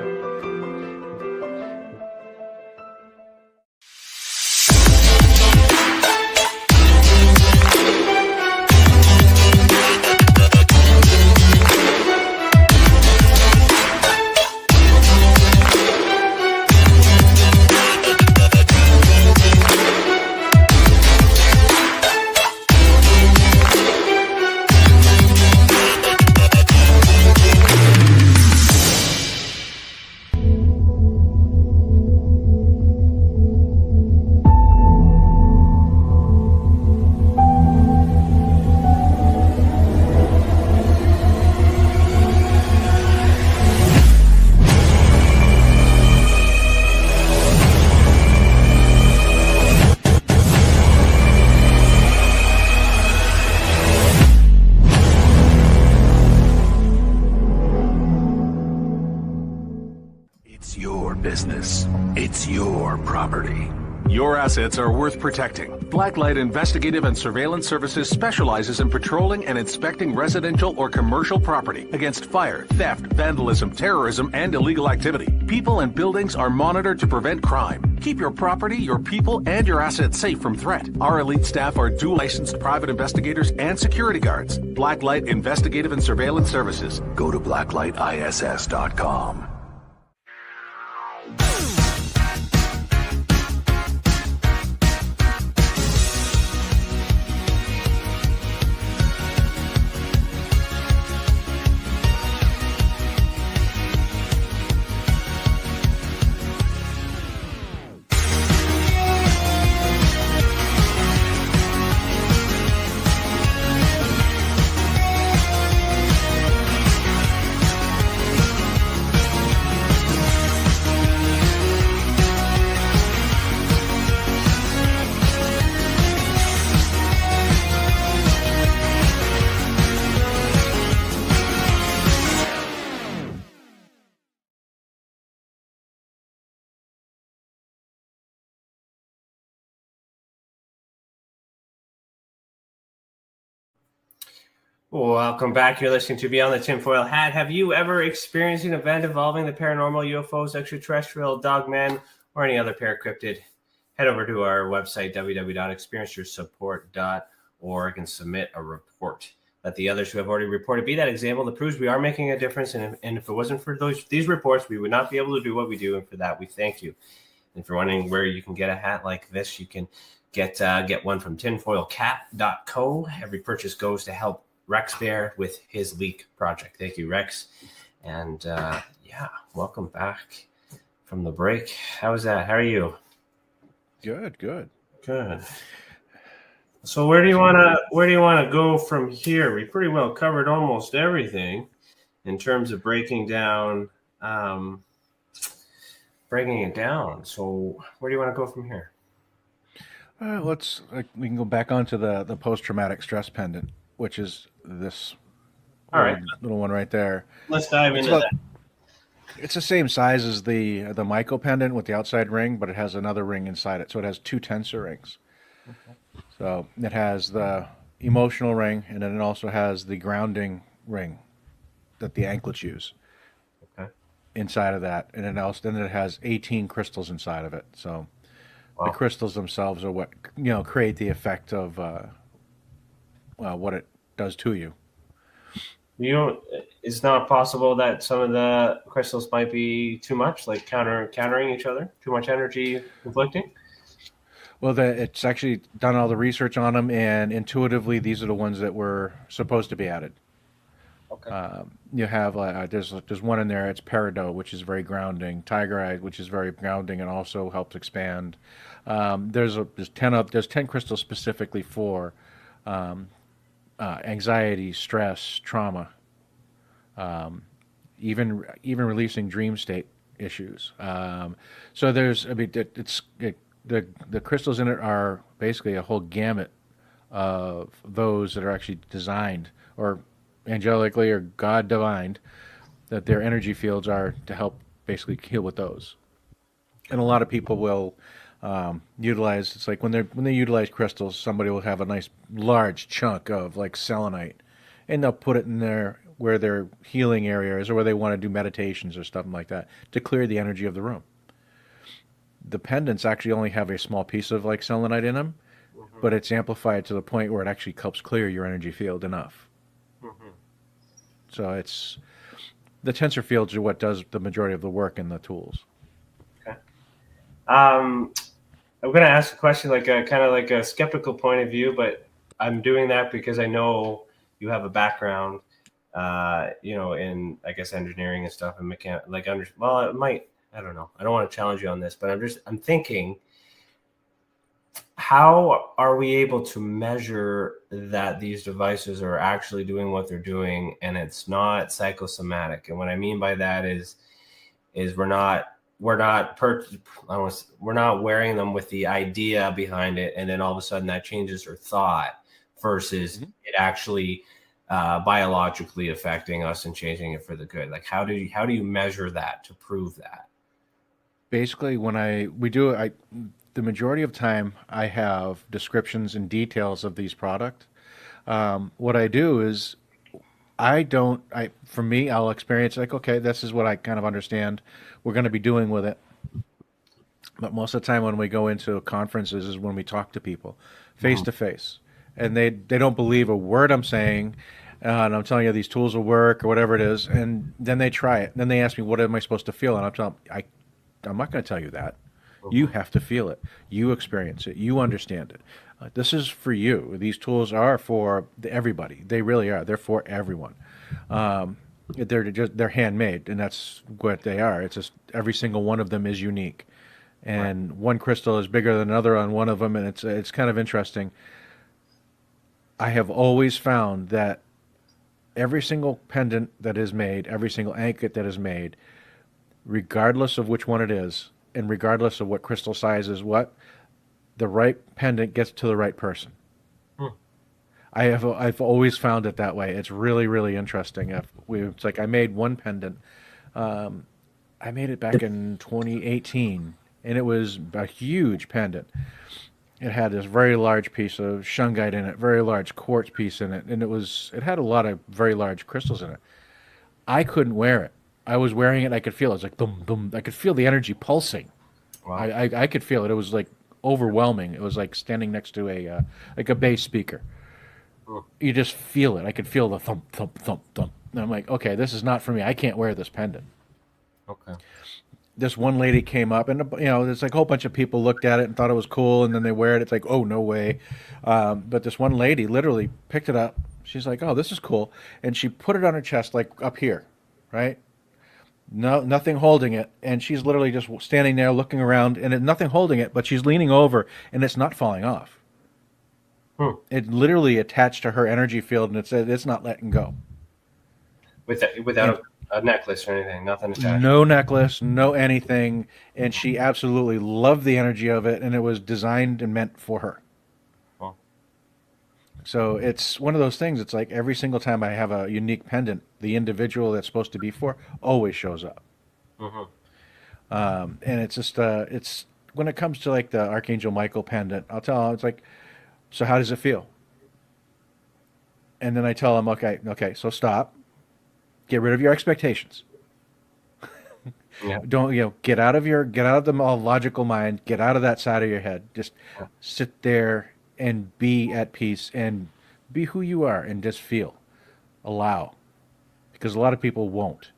business. It's your property. Your assets are worth protecting. Blacklight Investigative and Surveillance Services specializes in patrolling and inspecting residential or commercial property against fire, theft, vandalism, terrorism, and illegal activity. People and buildings are monitored to prevent crime. Keep your property, your people, and your assets safe from threat. Our elite staff are dual licensed private investigators and security guards. Blacklight Investigative and Surveillance Services. Go to blacklightiss.com. Welcome back. You're listening to Beyond the Tinfoil Hat. Have you ever experienced an event involving the paranormal, UFOs, extraterrestrial, dogmen, or any other paracryptid? Head over to our website, www.experienceyoursupport.org, and submit a report. Let the others who have already reported be that example that proves we are making a difference. And if it wasn't for these reports, we would not be able to do what we do. And for that, we thank you. And if you're wondering where you can get a hat like this, you can get one from tinfoilcat.co. Every purchase goes to help Rex there with his leak project. Thank you, Rex. And welcome back from the break. How was that? How are you? Good. So where do you want to go from here? We pretty well covered almost everything in terms of breaking it down. So where do you want to go from here? We can go back onto the post-traumatic stress pendant, which is this little one right there. Let's dive into that. It's the same size as the Michael pendant with the outside ring, but it has another ring inside it. So it has two tensor rings. Okay. So it has the emotional ring, and then it also has the grounding ring that the anklets use. Okay. Inside of that, and then it has 18 crystals inside of it. So the crystals themselves are what create the effect of what it does to you. It's not possible that some of the crystals might be too much, like countering each other, too much energy conflicting. Well, it's actually done all the research on them, and intuitively, these are the ones that were supposed to be added. Okay. You have there's one in there. It's peridot, which is very grounding. Tiger eye, which is very grounding and also helps expand. There's 10 crystals specifically for anxiety, stress, trauma, even releasing dream state issues. So the crystals in it are basically a whole gamut of those that are actually designed or angelically or God divined, that their energy fields are to help basically heal with those. And a lot of people will utilize, it's like when they utilize crystals, somebody will have a nice large chunk of like selenite, and they'll put it in there where their healing area is or where they want to do meditations or stuff like that to clear the energy of the room. The pendants actually only have a small piece of like selenite in them, but it's amplified to the point where it actually helps clear your energy field enough. So it's the tensor fields are what does the majority of the work in the tools. Okay. I'm going to ask a question like a kind of like a skeptical point of view, but I'm doing that because I know you have a background, in I guess engineering and stuff and it might. I don't know. I don't want to challenge you on this, but I'm thinking, how are we able to measure that these devices are actually doing what they're doing and it's not psychosomatic? And what I mean by that is we're not wearing them with the idea behind it, and then all of a sudden that changes our thought versus it actually biologically affecting us and changing it for the good. Like how do you measure that to prove that? Basically, the majority of time I have descriptions and details of these products. What I do is for me, I'll experience like, okay, this is what I kind of understand we're going to be doing with it. But most of the time when we go into conferences is when we talk to people face to face, and they don't believe a word I'm saying, and I'm telling you these tools will work or whatever it is, and then they try it. Then they ask me, what am I supposed to feel? And I'm telling them, I'm not going to tell you that. You have to feel it. You experience it. You understand it. This is for you. These tools are for everybody. They really are. They're for everyone. They're handmade, and that's what they are. It's just every single one of them is unique, and one crystal is bigger than another on one of them, and it's kind of interesting. I have always found that every single pendant that is made, every single anklet that is made, regardless of which one it is, and regardless of what crystal size is what, the right pendant gets to the right person. I've always found it that way. It's really, really interesting. It's like I made one pendant. I made it back in 2018, and it was a huge pendant. It had this very large piece of shungite in it, very large quartz piece in it, and it had a lot of very large crystals in it. I couldn't wear it. I was wearing it. I could feel it. It was like boom, boom. I could feel the energy pulsing. Wow. I could feel it. It was like overwhelming. It was like standing next to a bass speaker. You just feel it. I could feel the thump, thump, thump, thump. And I'm like, okay, this is not for me. I can't wear this pendant. Okay. This one lady came up, and there's like a whole bunch of people looked at it and thought it was cool, and then they wear it. It's like, oh, no way. But this one lady literally picked it up. She's like, oh, this is cool. And she put it on her chest, like up here, right? No, nothing holding it. And she's literally just standing there looking around, and nothing holding it, but she's leaning over, and it's not falling off. It literally attached to her energy field, and it's not letting go. Without a necklace or anything, nothing attached. No necklace, no anything, and she absolutely loved the energy of it, and it was designed and meant for her. Wow. So it's one of those things. It's like every single time I have a unique pendant, the individual that's supposed to be for always shows up. And it's just it's when it comes to like the Archangel Michael pendant, I'll tell them, it's like, so how does it feel? And then I tell them, okay, so stop. Get rid of your expectations. Don't get out of the logical mind. Get out of that side of your head. Just sit there and be at peace and be who you are and just feel, allow, because a lot of people won't.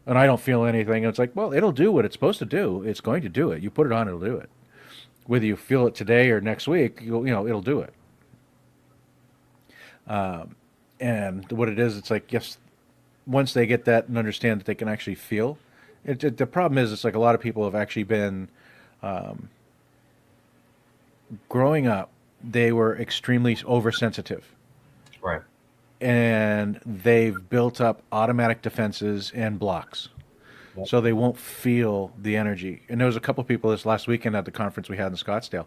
And I don't feel anything. And it's like, well, it'll do what it's supposed to do. It's going to do it. You put it on, it'll do it. Whether you feel it today or next week, it'll do it. And what it is, it's like, yes, once they get that and understand that they can actually feel, the problem is, it's like a lot of people have actually been, growing up, they were extremely oversensitive. Right. And they've built up automatic defenses and blocks. Yep. So they won't feel the energy. And there was a couple of people this last weekend at the conference we had in Scottsdale.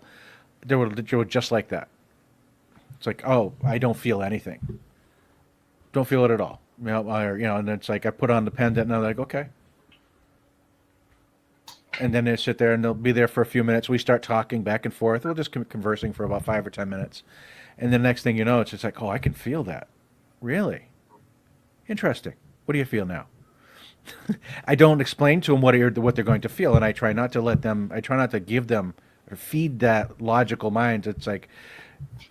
They were just like that. It's like, oh, I don't feel anything. Don't feel it at all. And it's like I put on the pendant, and I'm like, okay. And then they sit there, and they'll be there for a few minutes. We start talking back and forth. We'll just conversing for about 5 or 10 minutes. And the next thing you know, it's just like, oh, I can feel that. Really? Interesting. What do you feel now? I don't explain to them what they're going to feel, and I try not to give them or feed that logical mind. It's like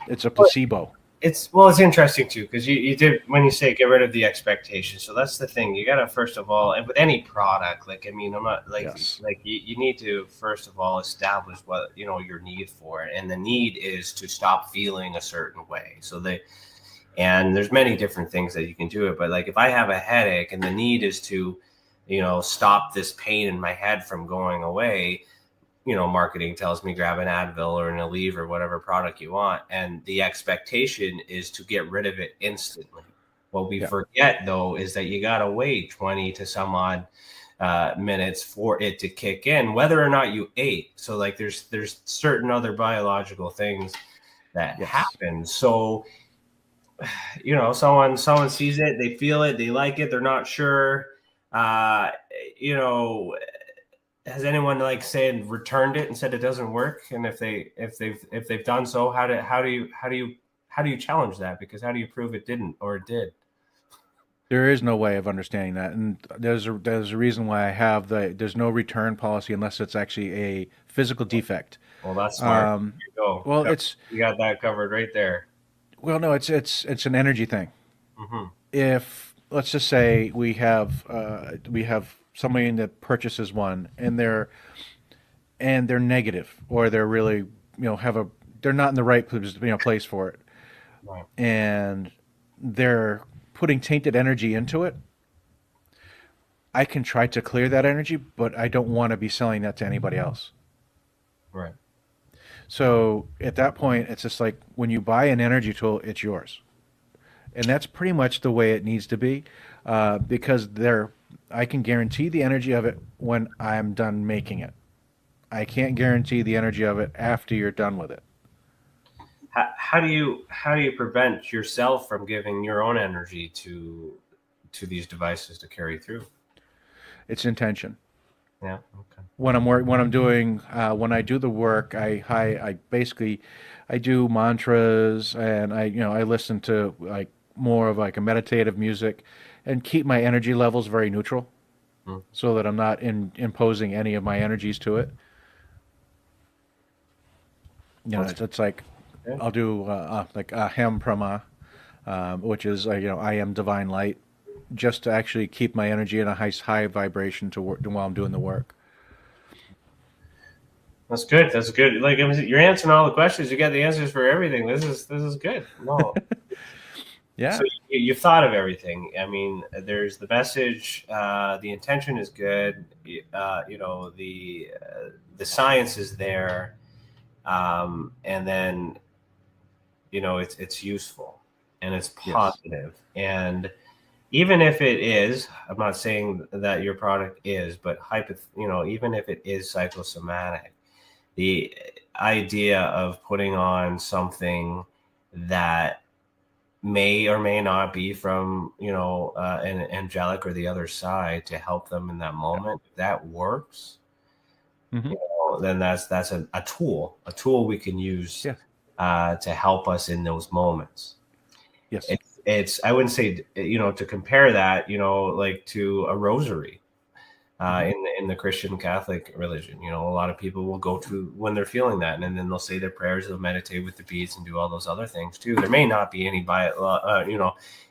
it's a placebo. It's interesting too, because you did, when you say get rid of the expectation. So that's the thing. You got to, first of all, and with any product, like, I mean, I'm not like, yes, like you need to first of all establish what, your need for it. And the need is to stop feeling a certain way. And there's many different things that you can do it. But like, if I have a headache and the need is to, stop this pain in my head from going away, marketing tells me grab an Advil or an Aleve or whatever product you want. And the expectation is to get rid of it instantly. What we forget, though, is that you got to wait 20 to some odd minutes for it to kick in, whether or not you ate. So like there's certain other biological things that happen. So, someone sees it, they feel it, they like it, they're not sure, has anyone like said returned it and said it doesn't work? And if they've done so, how do you challenge that? Because how do you prove it didn't or it did? There is no way of understanding that, and there's a reason why I have there's no return policy unless it's actually a physical defect. Well, that's smart. There you go. Well, you got that covered right there. Well, no, it's an energy thing. Mm-hmm. If let's just say we have somebody that purchases one and they're negative, or they're really they're not in the right place for it, right, and they're putting tainted energy into it. I can try to clear that energy, but I don't want to be selling that to anybody else. Right. So at that point, it's just like when you buy an energy tool, it's yours. And that's pretty much the way it needs to be, because I can guarantee the energy of it when I'm done making it. I can't guarantee the energy of it after you're done with it. How do you prevent yourself from giving your own energy to these devices to carry through? It's intention. Yeah. Okay. When I'm doing when I do the work, I basically do mantras, and I listen to like more of like a meditative music, and keep my energy levels very neutral, so that I'm not imposing any of my energies to it. It's like I'll do like Ham Prama, which is I am divine light, just to actually keep my energy in a high vibration to work while I'm doing the work. That's good. That's good. Like you're answering all the questions. You got the answers for everything. This is good. No. Yeah. So you've thought of everything. I mean, there's the message. The intention is good. The science is there, and then it's useful and it's positive. Yes. And even if it is, I'm not saying that your product is, but even if it is psychosomatic, the idea of putting on something that may or may not be from an angelic or the other side to help them in that moment, if that works, then that's a tool we can use to help us in those moments. Yes. It's I wouldn't say to compare that like to a rosary in the Christian Catholic religion. A lot of people will go to when they're feeling that, and then they'll say their prayers, they'll meditate with the beads and do all those other things too. There may not be any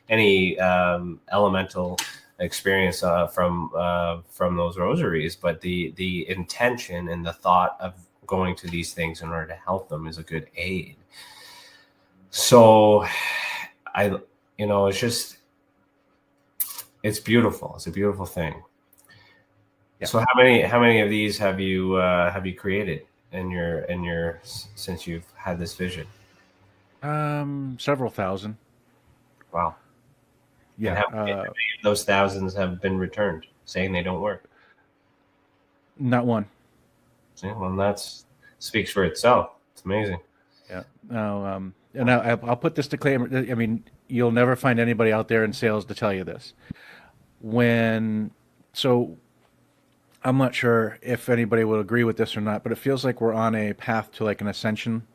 any elemental experience from those rosaries, but the intention and the thought of going to these things in order to help them is a good aid. So it's beautiful. It's a beautiful thing. Yeah. So how many of these have you created in your since you've had this vision? Several thousand. Wow. Yeah. And how many of those thousands have been returned, saying they don't work? Not one. See, well, that speaks for itself. It's amazing. Yeah. Now, and I'll put this disclaimer. I mean, you'll never find anybody out there in sales to tell you this. I'm not sure if anybody will agree with this or not, but it feels like we're on a path to like an ascension.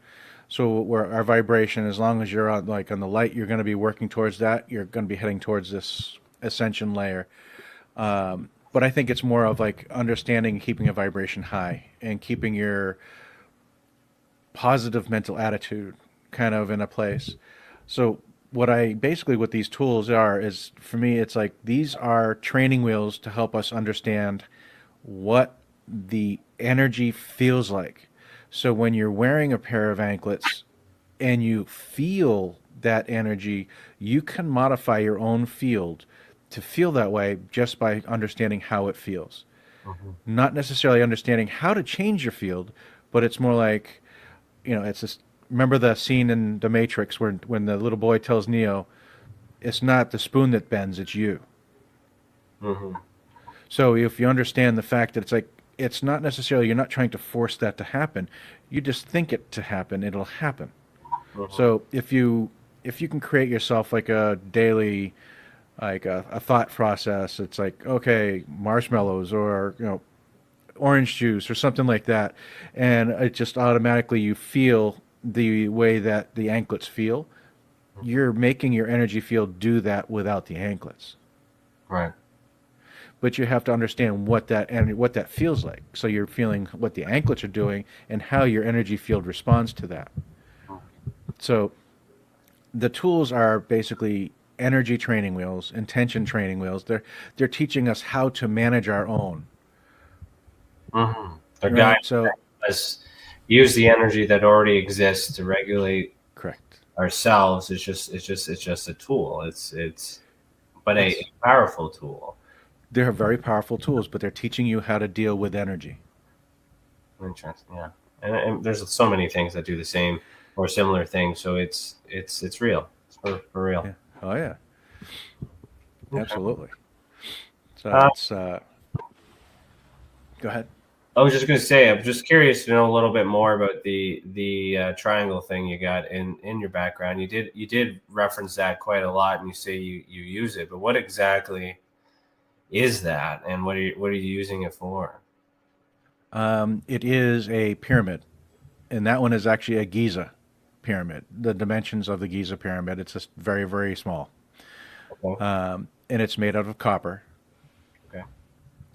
So where our vibration, as long as you're on the light, you're going to be working towards that. You're going to be heading towards this ascension layer. But I think it's more of like understanding and keeping a vibration high and keeping your positive mental attitude kind of in a place. So what these tools is, for me, it's like these are training wheels to help us understand what the energy feels like. So when you're wearing a pair of anklets and you feel that energy, you can modify your own field to feel that way just by understanding how it feels. Not necessarily understanding how to change your field, but it's more like, it's just, remember the scene in The Matrix when the little boy tells Neo, it's not the spoon that bends, it's you. So if you understand the fact that it's not necessarily, you're not trying to force that to happen, you just think it to happen, it'll happen. So if you can create yourself like a daily, like a thought process, it's like, okay, marshmallows, or orange juice or something like that, and it just automatically you feel the way that the anklets feel. You're making your energy field do that without the anklets. Right. But you have to understand what that feels like. So you're feeling what the anklets are doing and how your energy field responds to that. So the tools are basically energy training wheels, intention training wheels. They're teaching us how to manage our own. Mm-hmm. They're Right? guiding So us use the energy that already exists to regulate correct. ourselves. It's just a tool. But Yes. a powerful tool. They're very powerful tools, but they're teaching you how to deal with energy. Interesting. Yeah. And there's so many things that do the same or similar things. So it's real. It's for real. Yeah. Oh yeah. Okay. Absolutely. So it's go ahead. I was just going to say, I'm just curious to know a little bit more about the triangle thing you got in your background. You did reference that quite a lot, and you say you use it. But what exactly is that, and what are you using it for? It is a pyramid, and that one is actually a Giza pyramid. The dimensions of the Giza pyramid, it's just very, very small. Okay. And it's made out of copper. Okay.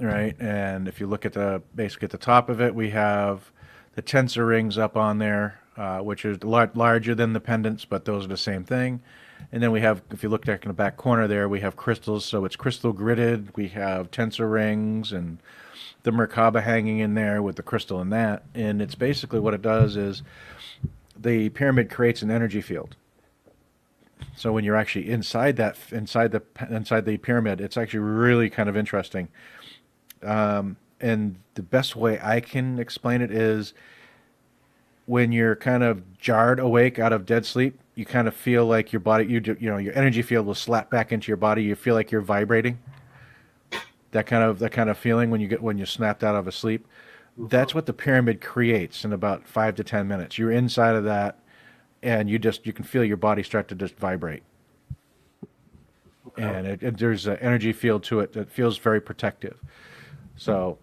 Right, and if you look at basically at the top of it, we have the tensor rings up on there, which is larger than the pendants, but those are the same thing. And then we have, if you look back in the back corner there, we have crystals, so it's crystal gridded. We have tensor rings and the Merkabah hanging in there with the crystal in that. And it's basically what it does is the pyramid creates an energy field. So when you're actually inside the pyramid, it's actually really kind of interesting. And the best way I can explain it is when you're kind of jarred awake out of dead sleep, you kind of feel like your body, your energy field will slap back into your body. You feel like you're vibrating. That kind of feeling when you snapped out of a sleep. That's what the pyramid creates in about 5 to 10 minutes. You're inside of that, and you can feel your body start to just vibrate. Okay. And there's an energy field to it that feels very protective. So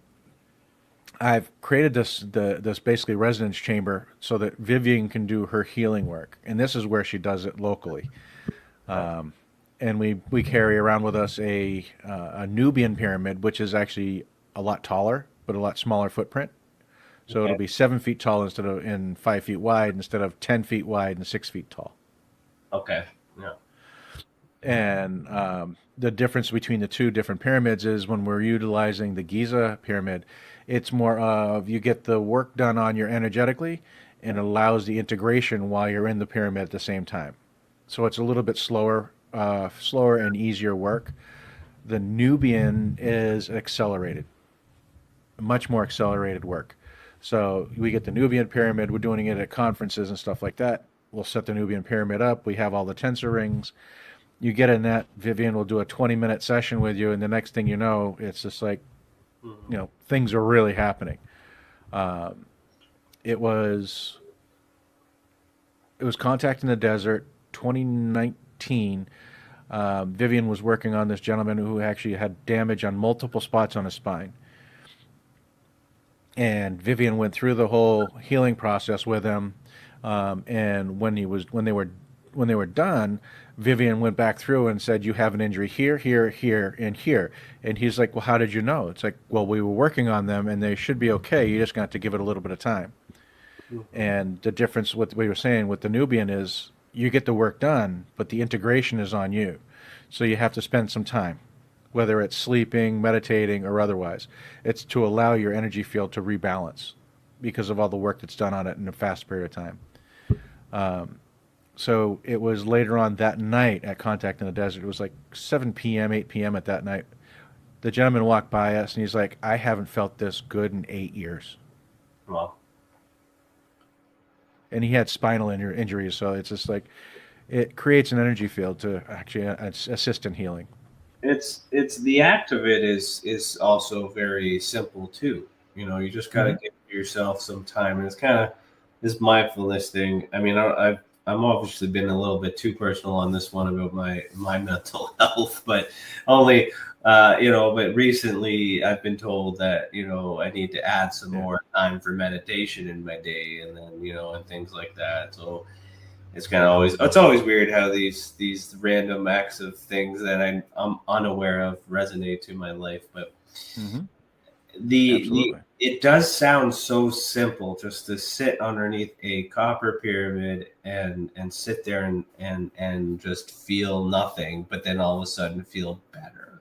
I've created this basically resonance chamber so that Vivian can do her healing work, and this is where she does it locally. And we carry around with us a Nubian pyramid, which is actually a lot taller but a lot smaller footprint. So okay. It'll be 7 feet tall and 5 feet wide instead of 10 feet wide and 6 feet tall. Okay. Yeah. And the difference between the two different pyramids is when we're utilizing the Giza pyramid, it's more of you get the work done on you energetically and allows the integration while you're in the pyramid at the same time. So it's a little bit slower and easier work. The Nubian is accelerated, much more accelerated work. So we get the Nubian pyramid, we're doing it at conferences and stuff like that. We'll set the Nubian pyramid up, we have all the tensor rings. You get in that, Vivian will do a 20-minute session with you, and the next thing you know, it's just like, things are really happening. It was Contact in the Desert, 2019. Vivian was working on this gentleman who actually had damage on multiple spots on his spine. And Vivian went through the whole healing process with him. And when they were done, Vivian went back through and said, "You have an injury here, here, here, and here." And he's like, "Well, how did you know?" It's like, "Well, we were working on them, and they should be okay. You just got to give it a little bit of time." Mm-hmm. And the difference with what we were saying with the Nubian is you get the work done, but the integration is on you. So you have to spend some time, whether it's sleeping, meditating, or otherwise. It's to allow your energy field to rebalance because of all the work that's done on it in a fast period of time. So it was later on that night at Contact in the Desert. It was like 7 p.m., 8 p.m. at that night. The gentleman walked by us, and he's like, "I haven't felt this good in 8 years." Wow. And he had spinal injuries, so it's just like it creates an energy field to actually assist in healing. It's the act of it is also very simple too. You just got to give yourself some time, and it's kind of this mindfulness thing. I mean, I've I'm obviously been a little bit too personal on this one about my mental health, but only but recently I've been told that I need to add some more time for meditation in my day, and then and things like that. So it's always weird how these random acts of things that I'm unaware of resonate to my life, but. Mm-hmm. The it does sound so simple just to sit underneath a copper pyramid and sit there and just feel nothing, but then all of a sudden feel better.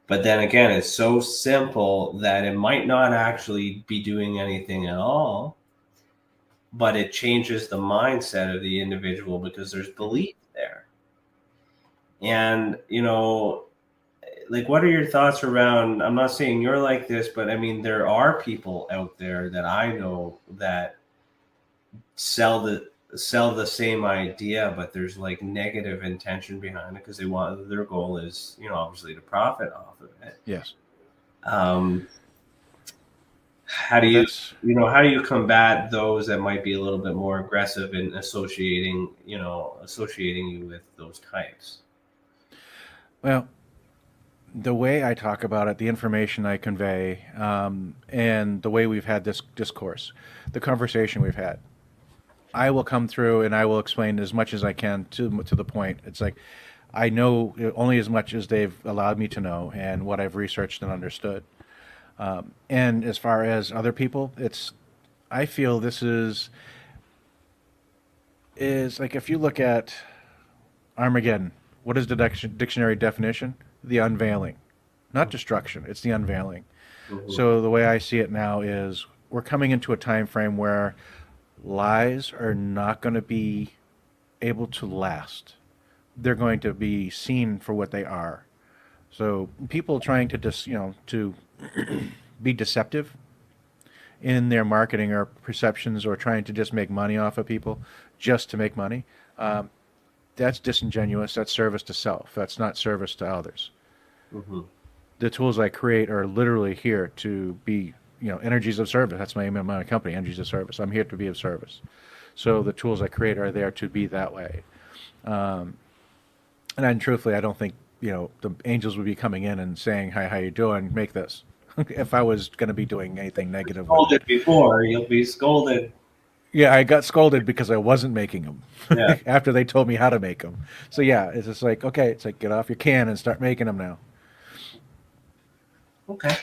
But then again, it's so simple that it might not actually be doing anything at all, but it changes the mindset of the individual because there's belief there. And like, what are your thoughts around, I'm not saying you're like this, but I mean, there are people out there that I know that sell the same idea, but there's like negative intention behind it because their goal is, obviously to profit off of it. Yes. How do you combat those that might be a little bit more aggressive in associating you with those types? Well, the way I talk about it, the information I convey, and the way we've had this discourse, the conversation we've had, I will come through and I will explain as much as I can to the point. It's like I know only as much as they've allowed me to know and what I've researched and understood. And as far as other people, I feel this is like, if you look at Armageddon, what is the dictionary definition? The unveiling, not destruction. It's the unveiling. Mm-hmm. So the way I see it now is we're coming into a time frame where lies are not going to be able to last. They're going to be seen for what they are. So people trying to to be deceptive in their marketing or perceptions, or trying to just make money off of people just to make money. That's disingenuous. That's service to self. That's not service to others. Mm-hmm. The tools I create are literally here to be, energies of service. That's my name of my company, Energies of Service. I'm here to be of service. So the tools I create are there to be that way. And truthfully, I don't think, the angels would be coming in and saying, "Hi, how you doing? Make this." If I was going to be doing anything negative. Scolded before, you'll be scolded. Yeah, I got scolded because I wasn't making them. Yeah. After they told me how to make them. So yeah, it's just like, okay, it's like, get off your can and start making them now. Okay,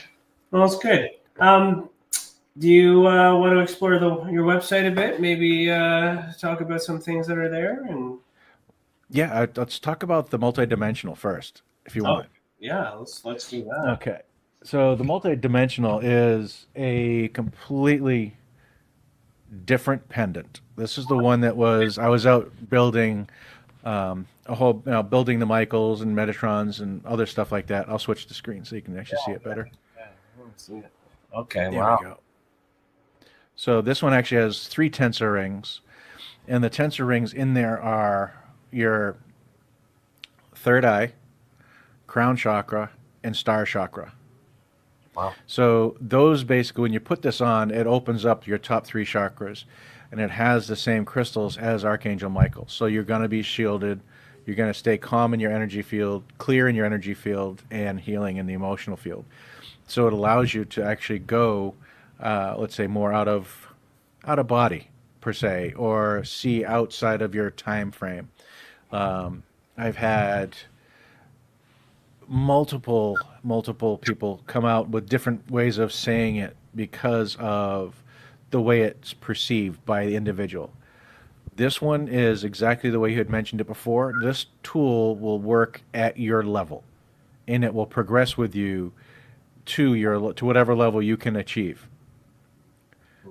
well, that's good. Do you want to explore your website a bit? Maybe talk about some things that are there, and yeah, let's talk about the multidimensional first, if you want. Yeah, let's do that. Okay, so the multidimensional is a completely different pendant. This is the one that I was out building a whole, building the Michaels and Metatrons and other stuff like that. I'll switch the screen so you can actually see it better. Yeah. Okay, there wow. We go. So this one actually has 3 tensor rings, and the tensor rings in there are your third eye, crown chakra, and star chakra. Wow. So those basically, when you put this on, it opens up your top 3 chakras, and it has the same crystals as Archangel Michael. So you're going to be shielded. You're going to stay calm in your energy field, clear in your energy field, and healing in the emotional field. So it allows you to actually go, let's say, more out of body, per se, or see outside of your time frame. I've had multiple people come out with different ways of saying it because of the way it's perceived by the individual. This one is exactly the way you had mentioned it before. This tool will work at your level, and it will progress with you to whatever level you can achieve.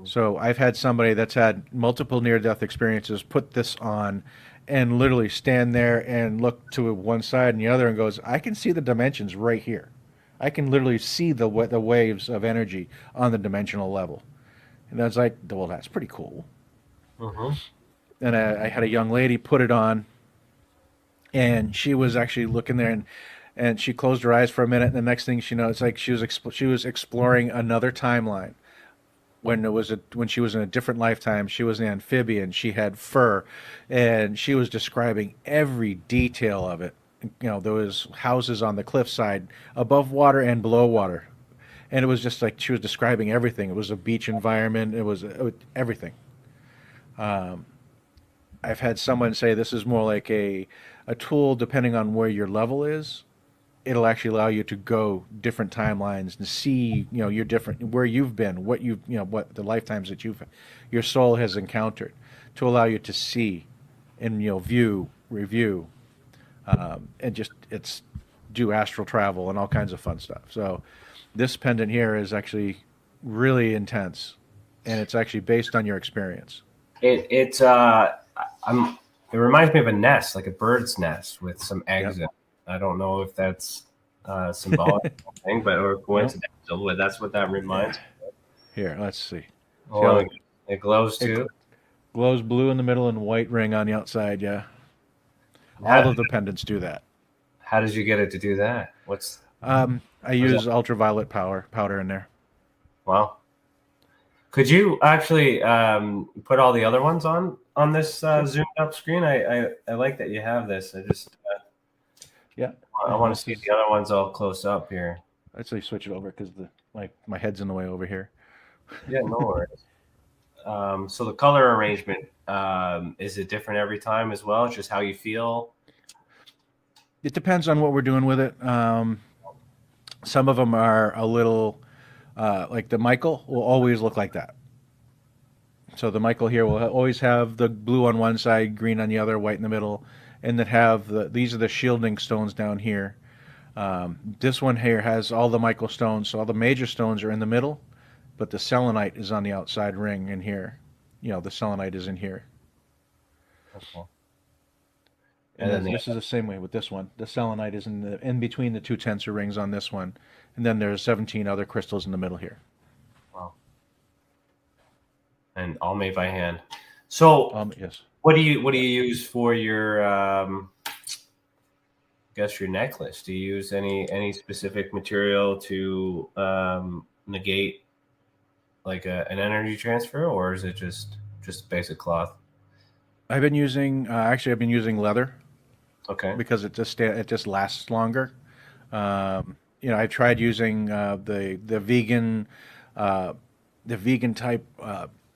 So I've had somebody that's had multiple near-death experiences put this on and literally stand there and look to one side and the other and goes, I can see the dimensions right here. I can literally see the waves of energy on the dimensional level. And I was like, well, that's pretty cool. Uh-huh. And I had a young lady put it on, and she was actually looking there, and she closed her eyes for a minute, and the next thing she knows, it's like she was exploring another timeline when she was in a different lifetime, she was an amphibian. She had fur, and she was describing every detail of it. There was houses on the cliffside, above water and below water, and it was just like she was describing everything. It was a beach environment. It was everything. I've had someone say this is more like a tool depending on where your level is. It'll actually allow you to go different timelines and see, your different where you've been, what the lifetimes that your soul has encountered, to allow you to see and view, review, and just it's do astral travel and all kinds of fun stuff. So this pendant here is actually really intense, and it's actually based on your experience. It reminds me of a nest, like a bird's nest with some eggs in it. I don't know if that's symbolic thing, or coincidental, but that's what that reminds me of. Here, let's see. Oh, it glows too. Glows blue in the middle and white ring on the outside. Yeah, all of the pendants do that. How did you get it to do that? I use ultraviolet powder in there. Wow. Could you actually put all the other ones on this zoomed up screen? I like that you have this. I want to see the other ones all close up here. I'd say switch it over because my head's in the way over here. Yeah, no worries. So the color arrangement, is it different every time as well? It's just how you feel? It depends on what we're doing with it. Some of them are a little, like the Michael will always look like that. So the Michael here will always have the blue on one side, green on the other, white in the middle, and then have these are the shielding stones down here. This one here has all the Michael stones, so all the major stones are in the middle, but the selenite is on the outside ring in here. The selenite is in here. Okay. And then this is the same way with this one. The selenite is in between the two tensor rings on this one, and then there's 17 other crystals in the middle here. Wow. And all made by hand. So yes. What do you use for your your necklace? Do you use any specific material to negate like an energy transfer, or is it just basic cloth? I've been using leather. Okay. Because it just lasts longer. I've tried using the vegan type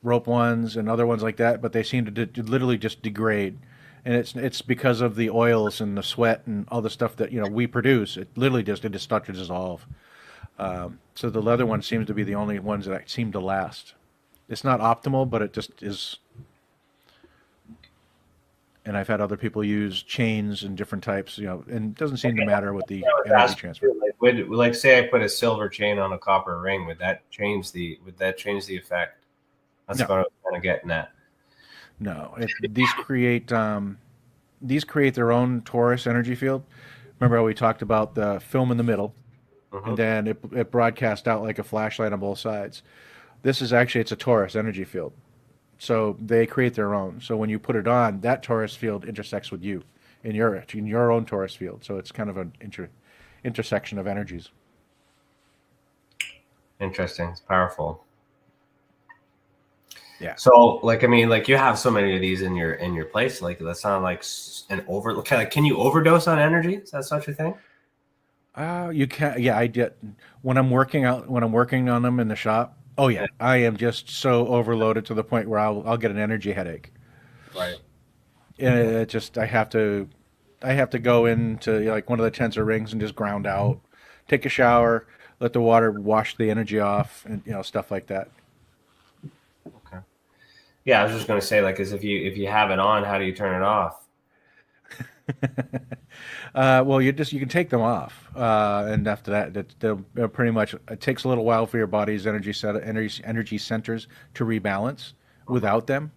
rope ones and other ones like that, but they seem to literally just degrade, and it's because of the oils and the sweat and all the stuff that we produce. It literally just starts to dissolve. So the leather one seems to be the only ones that seem to last. It's not optimal, but it just is. And I've had other people use chains and different types, and it doesn't seem to matter with the energy transfer. Like say I put a silver chain on a copper ring, would that change the effect? That's what I was kind of getting at. No, these create their own torus energy field. Remember how we talked about the film in the middle, and then it broadcasts out like a flashlight on both sides. This is actually it's a torus energy field. So they create their own. So when you put it on, that torus field intersects with you in your own torus field. So it's kind of an intersection of energies. Interesting. It's powerful. Yeah. So you have so many of these in your place. Like that's not like an over. Can you overdose on energy? Is that such a thing? You can. Yeah, I did. When I'm working on them in the shop. Oh yeah, I am just so overloaded to the point where I'll get an energy headache. Right. And it just I have to go into like one of the tensor rings and just ground out, take a shower, let the water wash the energy off, and stuff like that. Okay. Yeah, I was just going to say as if you have it on, how do you turn it off? Well, you can take them off, and after that, they'll pretty much. It takes a little while for your body's energy centers to rebalance without them.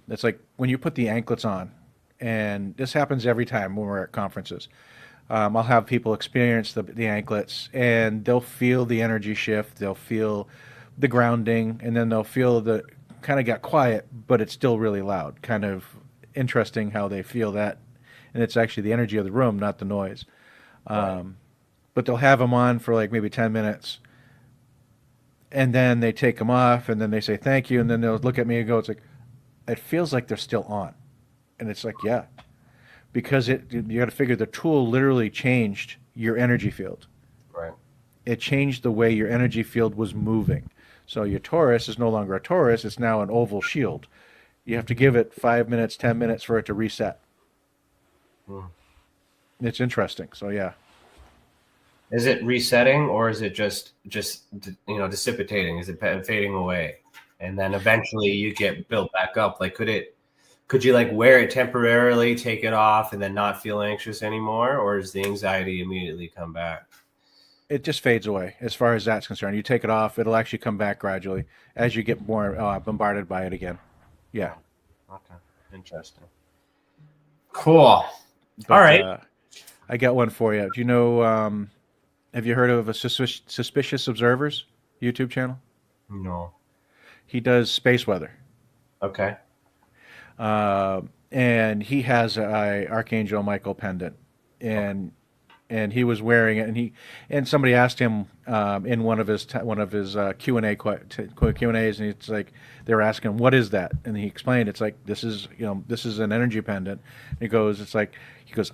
It's like when you put the anklets on, and this happens every time when we're at conferences. I'll have people experience the anklets, and they'll feel the energy shift. They'll feel the grounding, and then they'll feel the kind of got quiet, but it's still really loud. Kind of interesting how they feel that. And it's actually the energy of the room, not the noise. But they'll have them on for like maybe 10 minutes. and then they take them off, and then they say thank you, and then they'll look at me and go, it's like, it feels like they're still on. And it's like, yeah, because you got to figure the tool literally changed your energy field. Right. It changed the way your energy field was moving. So your torus is no longer a torus, it's now an oval shield. You have to give it 5 minutes, 10 minutes for it to reset. It's interesting. So yeah. Is it resetting, or is it just dissipating? Is it fading away, and then eventually you get built back up? Like, could you like wear it temporarily, take it off, and then not feel anxious anymore, or does the anxiety immediately come back? It just fades away as far as that's concerned. You take it off, it'll actually come back gradually as you get more bombarded by it again. Yeah. Okay. Interesting. Cool. But, all right. I got one for you. Do you know? Have you heard of a Suspicious Observers YouTube channel? No. He does space weather. Okay. And he has a Archangel Michael pendant, and he was wearing it, and somebody asked him in one of his Q&A Q&As, and it's like they were asking him, what is that? And he explained, it's like, this is an energy pendant. And he goes,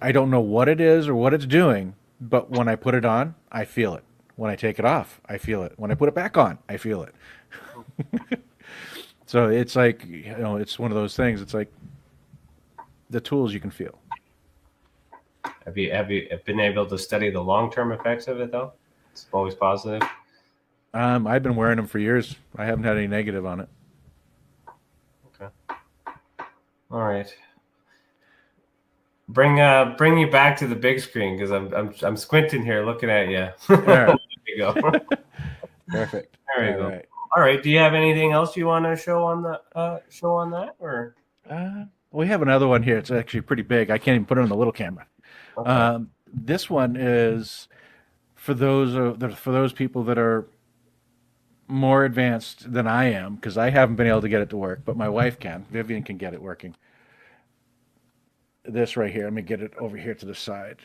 I don't know what it is or what it's doing, but when I put it on, I feel it. When I take it off, I feel it. When I put it back on, I feel it. So it's like, it's one of those things. It's like the tools you can feel. Have you been able to study the long-term effects of it, though? It's always positive. I've been wearing them for years. I haven't had any negative on it. Okay. All right. Bring you back to the big screen, because I'm squinting here looking at you. There you go. Perfect. There you go. Right. All right. Do you have anything else you want to show on that, or? We have another one here. It's actually pretty big. I can't even put it on the little camera. Okay. This one is for those people that are more advanced than I am, because I haven't been able to get it to work, but my wife can. Vivian can get it working. This right here. Let me get it over here to the side.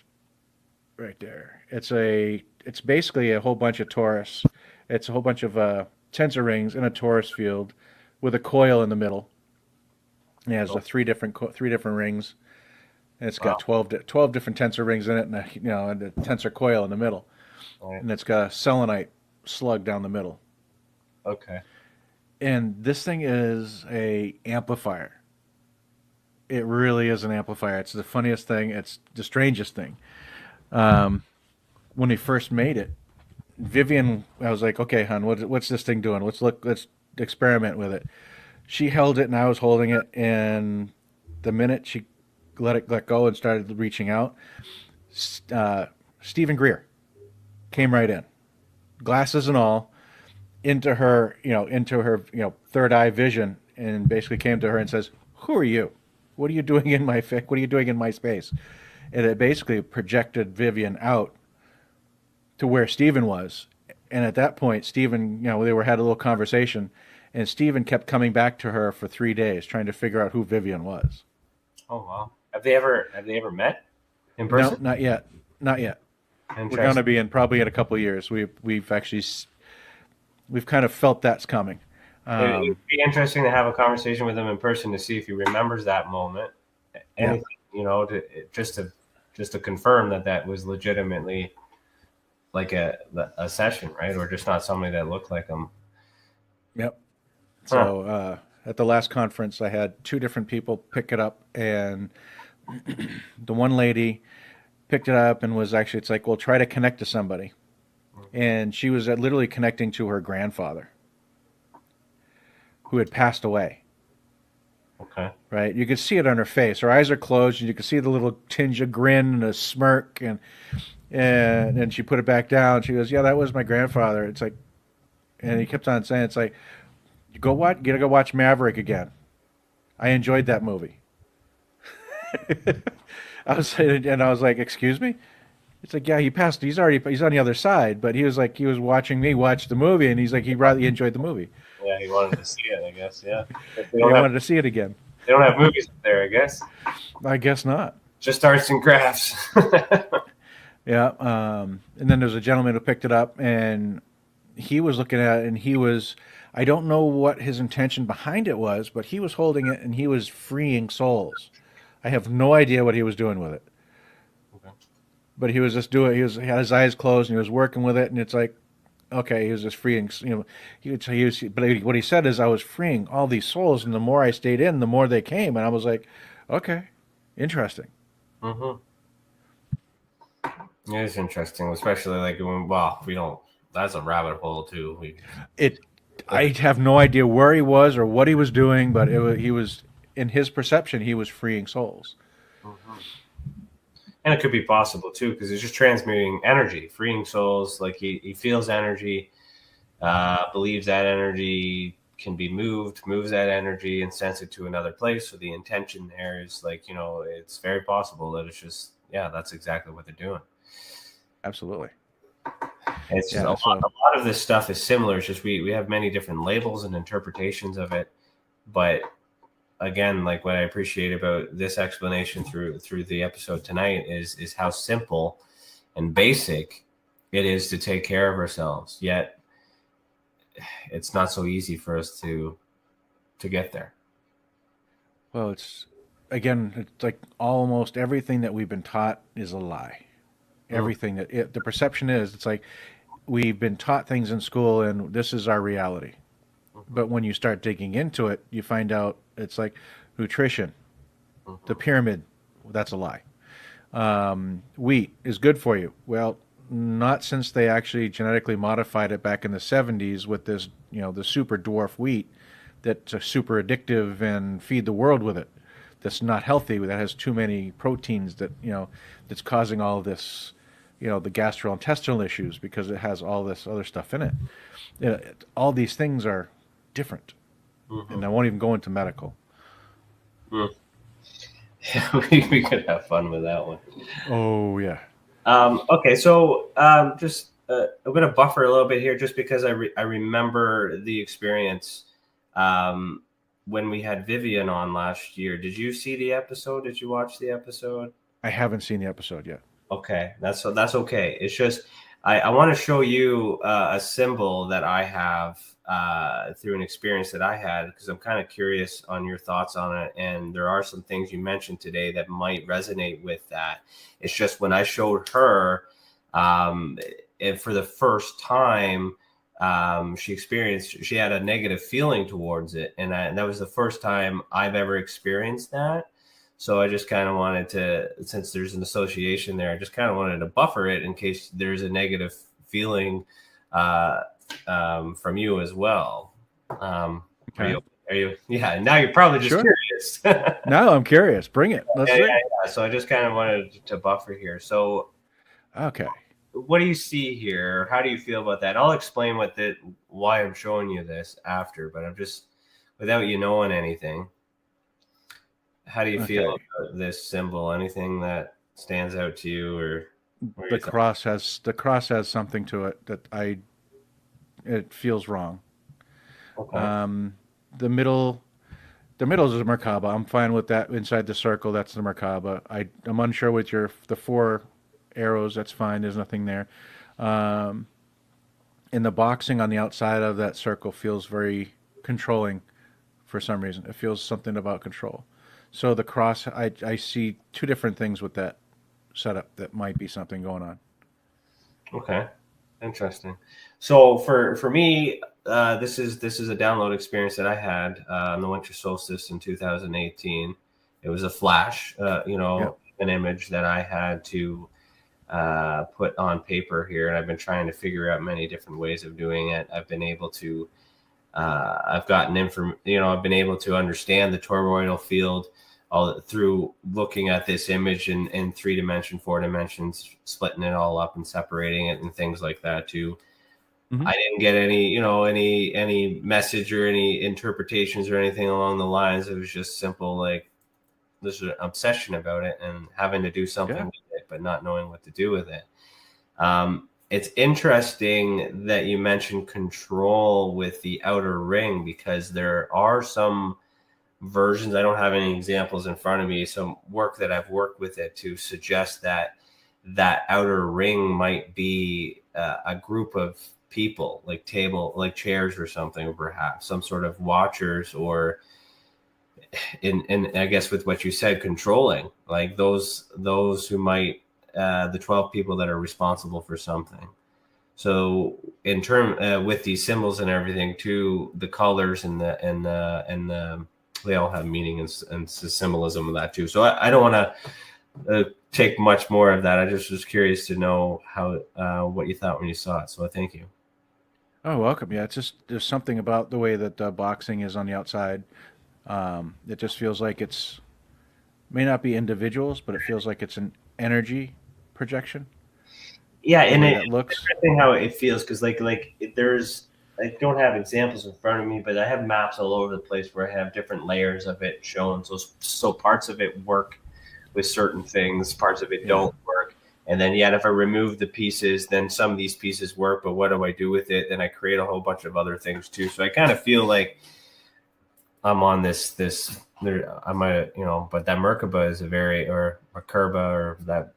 Right there. It's basically a whole bunch of torus. It's a whole bunch of tensor rings in a torus field with a coil in the middle. It has three different rings. And it's got 12 different tensor rings in it, and a tensor coil in the middle. Right. And it's got a selenite slug down the middle. Okay. And this thing is a amplifier. It really is an amplifier. It's the funniest thing. It's the strangest thing. When we first made it, Vivian, I was like, okay, hon, what's this thing doing? Let's experiment with it. She held it and I was holding it, and the minute she let go and started reaching out, Stephen Greer came right in, glasses and all, into her third eye vision, and basically came to her and says, "Who are you? What are you doing in my What are you doing in my space?" And it basically projected Vivian out to where Stephen was. And at that point, Stephen, they had a little conversation, and Stephen kept coming back to her for 3 days, trying to figure out who Vivian was. Oh wow! Have they ever met in person? No, not yet. Not yet. We're going to be probably in a couple of years. We've kind of felt that's coming. It would be interesting to have a conversation with him in person to see if he remembers that moment. Anything, just to confirm that was legitimately like a session, right? Or just not somebody that looked like him. Yep. So at the last conference, I had 2 different people pick it up, and the one lady picked it up and was actually, it's like, well, try to connect to somebody. And she was literally connecting to her grandfather, who had passed away. Okay. Right? You could see it on her face. Her eyes are closed, and you could see the little tinge of grin and a smirk, and she put it back down. She goes, "Yeah, that was my grandfather." It's like, and he kept on saying, it's like, you gotta go watch Maverick again. I enjoyed that movie. I was like, excuse me? It's like, yeah, he passed. He's on the other side, but he was watching me watch the movie, and he's like, he enjoyed the movie. Yeah, he wanted to see it, I guess. Yeah. He wanted to see it again. They don't have movies up there, I guess. I guess not. Just arts and crafts. Yeah. And then there's a gentleman who picked it up, and he was looking at it, and I don't know what his intention behind it was, but he was holding it and he was freeing souls. I have no idea what he was doing with it. Okay. But he was just doing, he had his eyes closed and he was working with it, and it's like, okay, he was just freeing, but what he said is, I was freeing all these souls, and the more I stayed in, the more they came, and I was like, okay, interesting. Mm-hmm. It is interesting, especially like when, we don't, that's a rabbit hole too. I have no idea where he was or what he was doing, but he was, in his perception, he was freeing souls. Mm-hmm. And it could be possible too, because it's just transmuting energy, freeing souls. Like he feels energy, believes that energy can be moved, moves that energy and sends it to another place. So the intention there is like, it's very possible that it's just, that's exactly what they're doing. Absolutely. It's just a lot of this stuff is similar. It's just we have many different labels and interpretations of it. But again, like what I appreciate about this explanation through the episode tonight is how simple and basic it is to take care of ourselves. Yet it's not so easy for us to get there. Well, it's like almost everything that we've been taught is a lie. Everything the perception is, it's like we've been taught things in school and this is our reality. But when you start digging into it, you find out it's like nutrition, the pyramid, that's a lie. Wheat is good for you. Well, not since they actually genetically modified it back in the 70s with this, the super dwarf wheat that's super addictive and feed the world with it. That's not healthy, that has too many proteins that, that's causing all this, the gastrointestinal issues because it has all this other stuff in it. All these things are different. And I won't even go into medical. Yeah, we could have fun with that one. Oh, yeah. Okay, so just I'm going to buffer a little bit here just because I remember the experience when we had Vivian on last year. Did you see the episode? Did you watch the episode? I haven't seen the episode yet. Okay, that's okay. It's just I want to show you a symbol that I have through an experience that I had, because I'm kind of curious on your thoughts on it. And there are some things you mentioned today that might resonate with that. It's just when I showed her, and for the first time, she had a negative feeling towards it. And that was the first time I've ever experienced that. So I just kind of wanted to, since there's an association there, I just kind of wanted to buffer it in case there's a negative feeling from you as well. Okay. Are you? Yeah. Now you're probably just curious. No, I'm curious. Bring it. Let's see. Yeah. So I just kind of wanted to buffer here. So, okay. What do you see here? How do you feel about that? I'll explain why I'm showing you this after, but I'm just, without you knowing anything. How do you feel about this symbol? Anything that stands out to you, or the cross has something to it that it feels wrong. Okay. The middle is a Merkabah. I'm fine with that. Inside the circle, that's the Merkabah. I'm unsure with the 4 arrows. That's fine. There's nothing there. And the boxing on the outside of that circle feels very controlling for some reason. It feels something about control. So the cross, I see 2 different things with that setup that might be something going on. Okay, interesting. So for me, this is a download experience that I had on the winter solstice in 2018. It was a flash, an image that I had to put on paper here, and I've been trying to figure out many different ways of doing it. I've been able to. I've been able to understand the toroidal field all through looking at this image in 3 dimensions, 4 dimensions, splitting it all up and separating it and things like that too. Mm-hmm. I didn't get any message or any interpretations or anything along the lines. It was just simple, like there's an obsession about it and having to do something with it, but not knowing what to do with it. It's interesting that you mentioned control with the outer ring, because there are some versions, I don't have any examples in front of me, some work that I've worked with it to suggest that outer ring might be a group of people, like chairs or something, perhaps some sort of watchers, or in I guess with what you said, controlling, like those who might the 12 people that are responsible for something. So in term with these symbols and everything too, the colors and the they all have meaning and symbolism of that too. So I don't want to take much more of that. I just was curious to know how what you thought when you saw it. So thank you. Oh, welcome. Yeah, it's just there's something about the way that boxing is on the outside. It just feels like it's may not be individuals, but it feels like it's an energy projection. Yeah, and that looks interesting how it feels, because there's, I don't have examples in front of me, but I have maps all over the place where I have different layers of it shown. So parts of it work with certain things, parts of it don't work. And then yet if I remove the pieces, then some of these pieces work, but what do I do with it? Then I create a whole bunch of other things too. So I kind of feel like I'm on this I might, but that Merkabah is or Merkabah, or that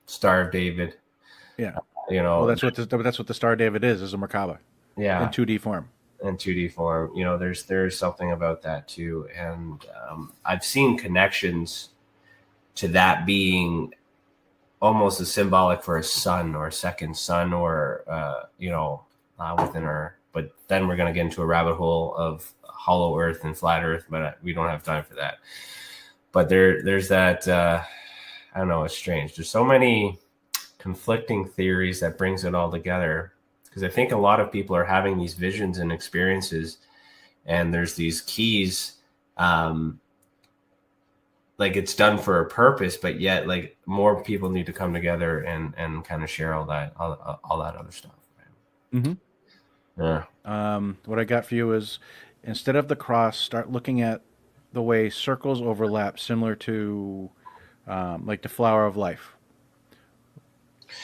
Star of David. Yeah. Well, that's what the Star of David is a Merkabah. Yeah. In 2D form. In 2D form. There's something about that too. And I've seen connections to that being almost as symbolic for a sun or a second sun, or within our, but then we're going to get into a rabbit hole of hollow earth and flat earth, but we don't have time for that. But there's that I don't know, it's strange. There's so many conflicting theories that brings it all together, because I think a lot of people are having these visions and experiences, and there's these keys, like it's done for a purpose, but yet like more people need to come together and kind of share all that other stuff. Mm-hmm. Yeah. What I got for you is, instead of the cross, start looking at the way circles overlap, similar to like the flower of life.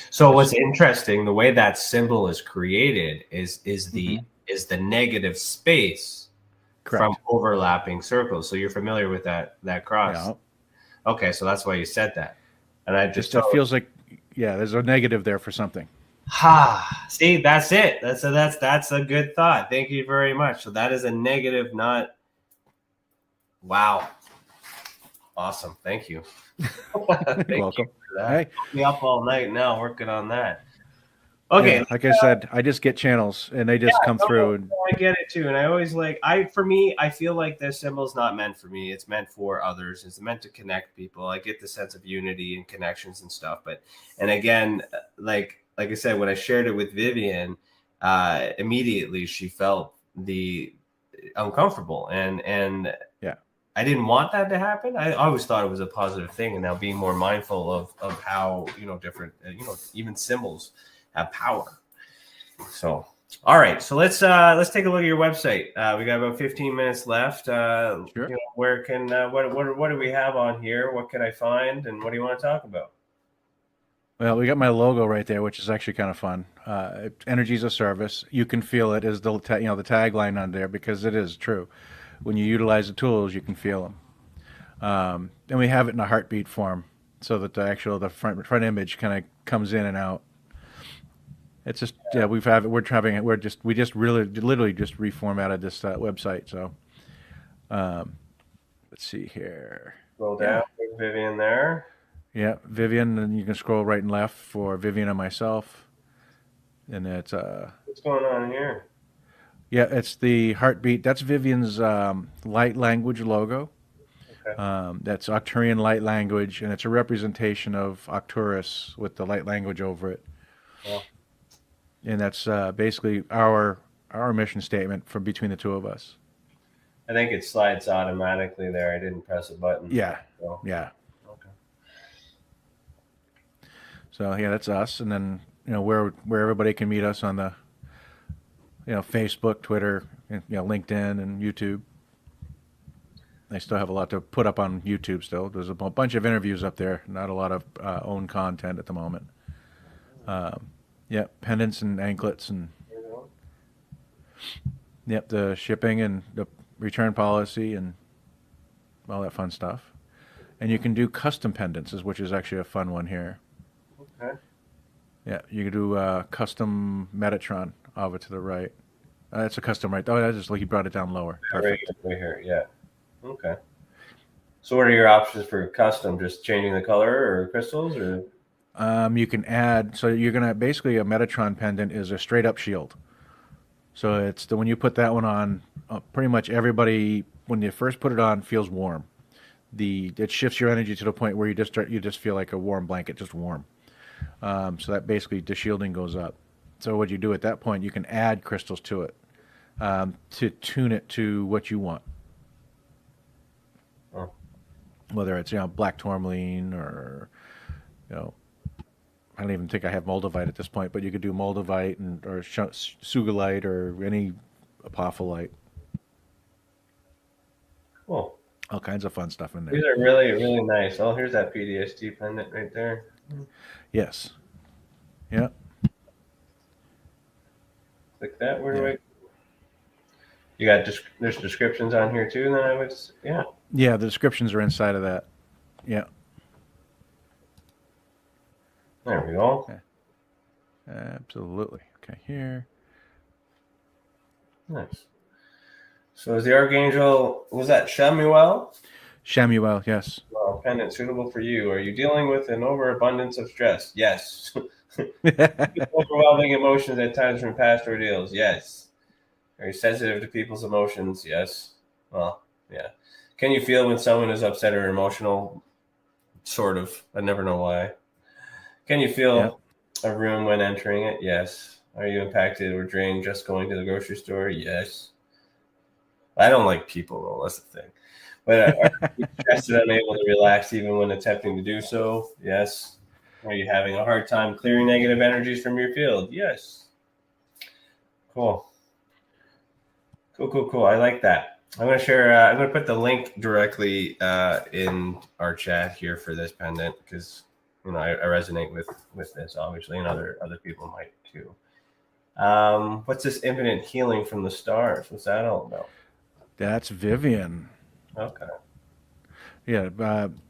So what's interesting, the way that symbol is created is the negative space. Correct. From overlapping circles. So you're familiar with that cross? Yeah. Okay, so that's why you said that. And I just it feels like, there's a negative there for something. See, that's it. That's a good thought. Thank you very much. So that is a negative, not. Wow. Awesome. Thank you. You're welcome. Hey. Keep me up all night now working on that. Okay. Yeah, like I said, I just get channels and they just come through. And I get it too. And I always I feel like this symbol is not meant for me. It's meant for others. It's meant to connect people. I get the sense of unity and connections and stuff. And again, like I said, when I shared it with Vivian, immediately she felt the uncomfortable, and yeah, I didn't want that to happen. I always thought it was a positive thing, and now being more mindful of how different even symbols have power. So all right, so let's take a look at your website. We got about 15 minutes left. Sure. Where can what do we have on here? What can I find, and what do you want to talk about? Well, we got my logo right there, which is actually kind of fun. Energy's a service. You can feel it as the tagline on there, because it is true. When you utilize the tools, you can feel them. And we have it in a heartbeat form, so that the front image kind of comes in and out. It's just we just literally just reformatted this website. So let's see here. Scroll down, Vivian there. Yeah, Vivian, and you can scroll right and left for Vivian and myself. And it's what's going on here? Yeah, it's the heartbeat. That's Vivian's light language logo. Okay. That's Arcturian light language, and it's a representation of Arcturus with the light language over it. Yeah. And that's basically our mission statement from between the two of us. I think it slides automatically there. I didn't press a button. Yeah. So. Yeah. Okay. So that's us, and then where everybody can meet us on the Facebook, Twitter, LinkedIn, and YouTube. I still have a lot to put up on YouTube still. There's a bunch of interviews up there, not a lot of own content at the moment. Pendants and anklets, and the shipping and the return policy and all that fun stuff. And you can do custom pendants, which is actually a fun one here. Okay. Yeah, you can do custom Metatron over to the right. It's a custom right. Oh, that's just like you brought it down lower. Perfect. Right here. Yeah. Okay. So what are your options for custom? Just changing the color or crystals or? You can add. So you're gonna basically a Metatron pendant is a straight up shield. So it's the when you put that one on, pretty much everybody when you first put it on feels warm. It shifts your energy to the point where you just feel like a warm blanket, just warm. So that basically the shielding goes up. So what you do at that point, you can add crystals to it to tune it to what you want. Oh. Whether it's black tourmaline or I don't even think I have moldavite at this point, but you could do moldavite or sugilite or any apophyllite. Cool. All kinds of fun stuff in there. These are really, really nice. Oh, here's that PDST pendant right there. Yes. Yeah. Like that. Where do I? You got there's descriptions on here too. Then I would, yeah. Yeah, the descriptions are inside of that. Yeah. There we go. Okay. Absolutely. Okay, here. Nice. So is the Archangel, was that Shamuel? Shamuel, yes. Well, pendant suitable for you. Are you dealing with an overabundance of stress? Yes. Overwhelming emotions at times from past ordeals? Yes. Are you sensitive to people's emotions? Yes. Well, yeah. Can you feel when someone is upset or emotional? Sort of. I never know why. Can you feel a room when entering it? Yes. Are you impacted or drained just going to the grocery store? Yes. I don't like people, though. That's the thing. But are you stressed and unable to relax even when attempting to do so? Yes. Are you having a hard time clearing negative energies from your field? Yes. Cool. Cool. I like that. I'm going to share, I'm going to put the link directly in our chat here for this pendant because, I resonate with this, obviously, and other people might too. What's this infinite healing from the stars? What's that all about? That's Vivian. Okay. Yeah,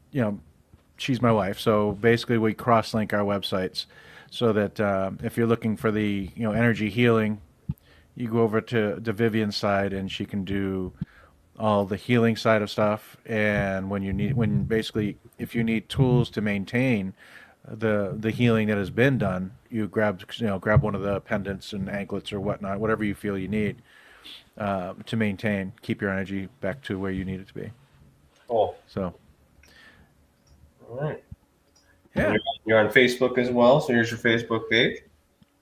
she's my wife. So basically, we cross-link our websites so that if you're looking for the energy healing, you go over to the Vivian side, and she can do all the healing side of stuff. And if you need tools to maintain the healing that has been done, you grab one of the pendants and anklets or whatnot, whatever you feel you need. To keep your energy back to where you need it to be. Cool. So, all right. Yeah. You're on Facebook as well. So here's your Facebook page.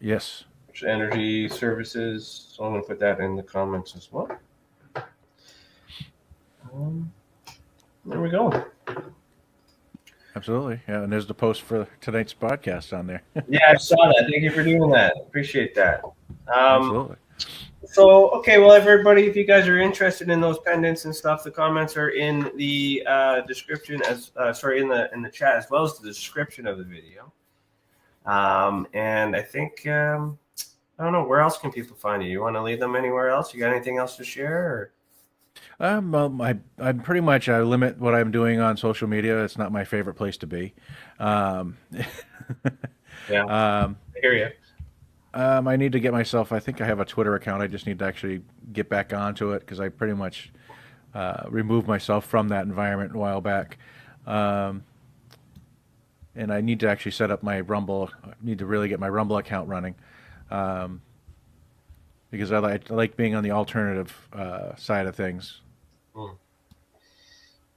Yes. Which energy services. So I'm going to put that in the comments as well. There we go. Absolutely. Yeah, and there's the post for tonight's podcast on there. Yeah, I saw that. Thank you for doing that. Appreciate that. Absolutely. So, okay, well, everybody, if you guys are interested in those pendants and stuff, the comments are in the description in the chat as well as the description of the video. And I think I don't know, where else can people find you? You want to leave them anywhere else? You got anything else to share? Or? I'm pretty much I limit what I'm doing on social media. It's not my favorite place to be. Yeah, I hear you. I need to get myself. I think I have a Twitter account. I just need to actually get back onto it because I pretty much removed myself from that environment a while back. And I need to actually set up my Rumble. I need to really get my Rumble account running. Because I like being on the alternative side of things.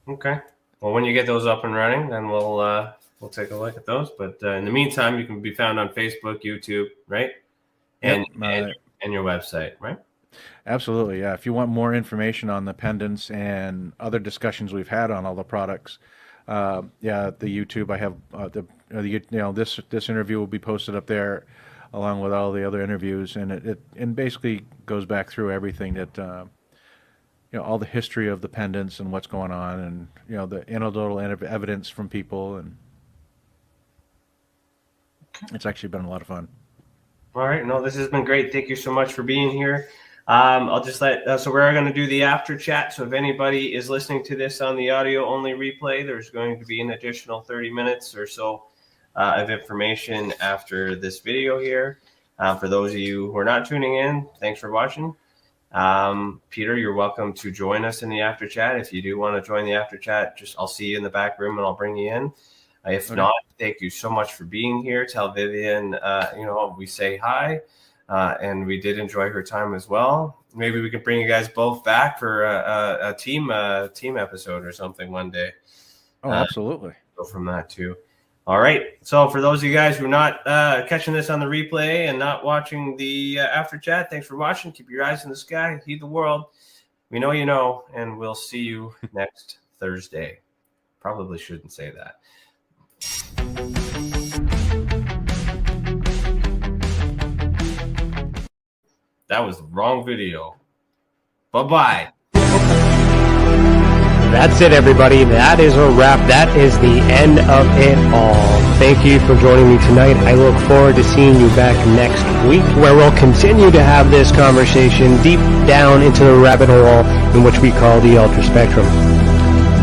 Okay. Well, when you get those up and running, then we'll take a look at those. But in the meantime, you can be found on Facebook, YouTube, right? And your website, right? Absolutely, yeah. If you want more information on the pendants and other discussions we've had on all the products, the YouTube I have this interview will be posted up there, along with all the other interviews, and it basically goes back through everything that all the history of the pendants and what's going on, and the anecdotal evidence from people, and it's actually been a lot of fun. All right. No, this has been great. Thank you so much for being here. I'll just so we're going to do the after chat. So if anybody is listening to this on the audio only replay, there's going to be an additional 30 minutes or so of information after this video here. For those of you who are not tuning in, thanks for watching. Peter, you're welcome to join us in the after chat. If you do want to join the after chat, I'll see you in the back room and I'll bring you in. If not, thank you so much for being here. Tell Vivian, we say hi, and we did enjoy her time as well. Maybe we can bring you guys both back for a team episode or something one day. Oh, absolutely. Go from that too. All right. So for those of you guys who are not catching this on the replay and not watching the after chat, thanks for watching. Keep your eyes in the sky. Heed the world. We know you know, and we'll see you next Thursday. Probably shouldn't say that. That was the wrong video. Bye-bye. That's it, everybody. That is a wrap. That is the end of it all. Thank you for joining me tonight. I look forward to seeing you back next week, where we'll continue to have this conversation deep down into the rabbit hole in which we call the ultra spectrum.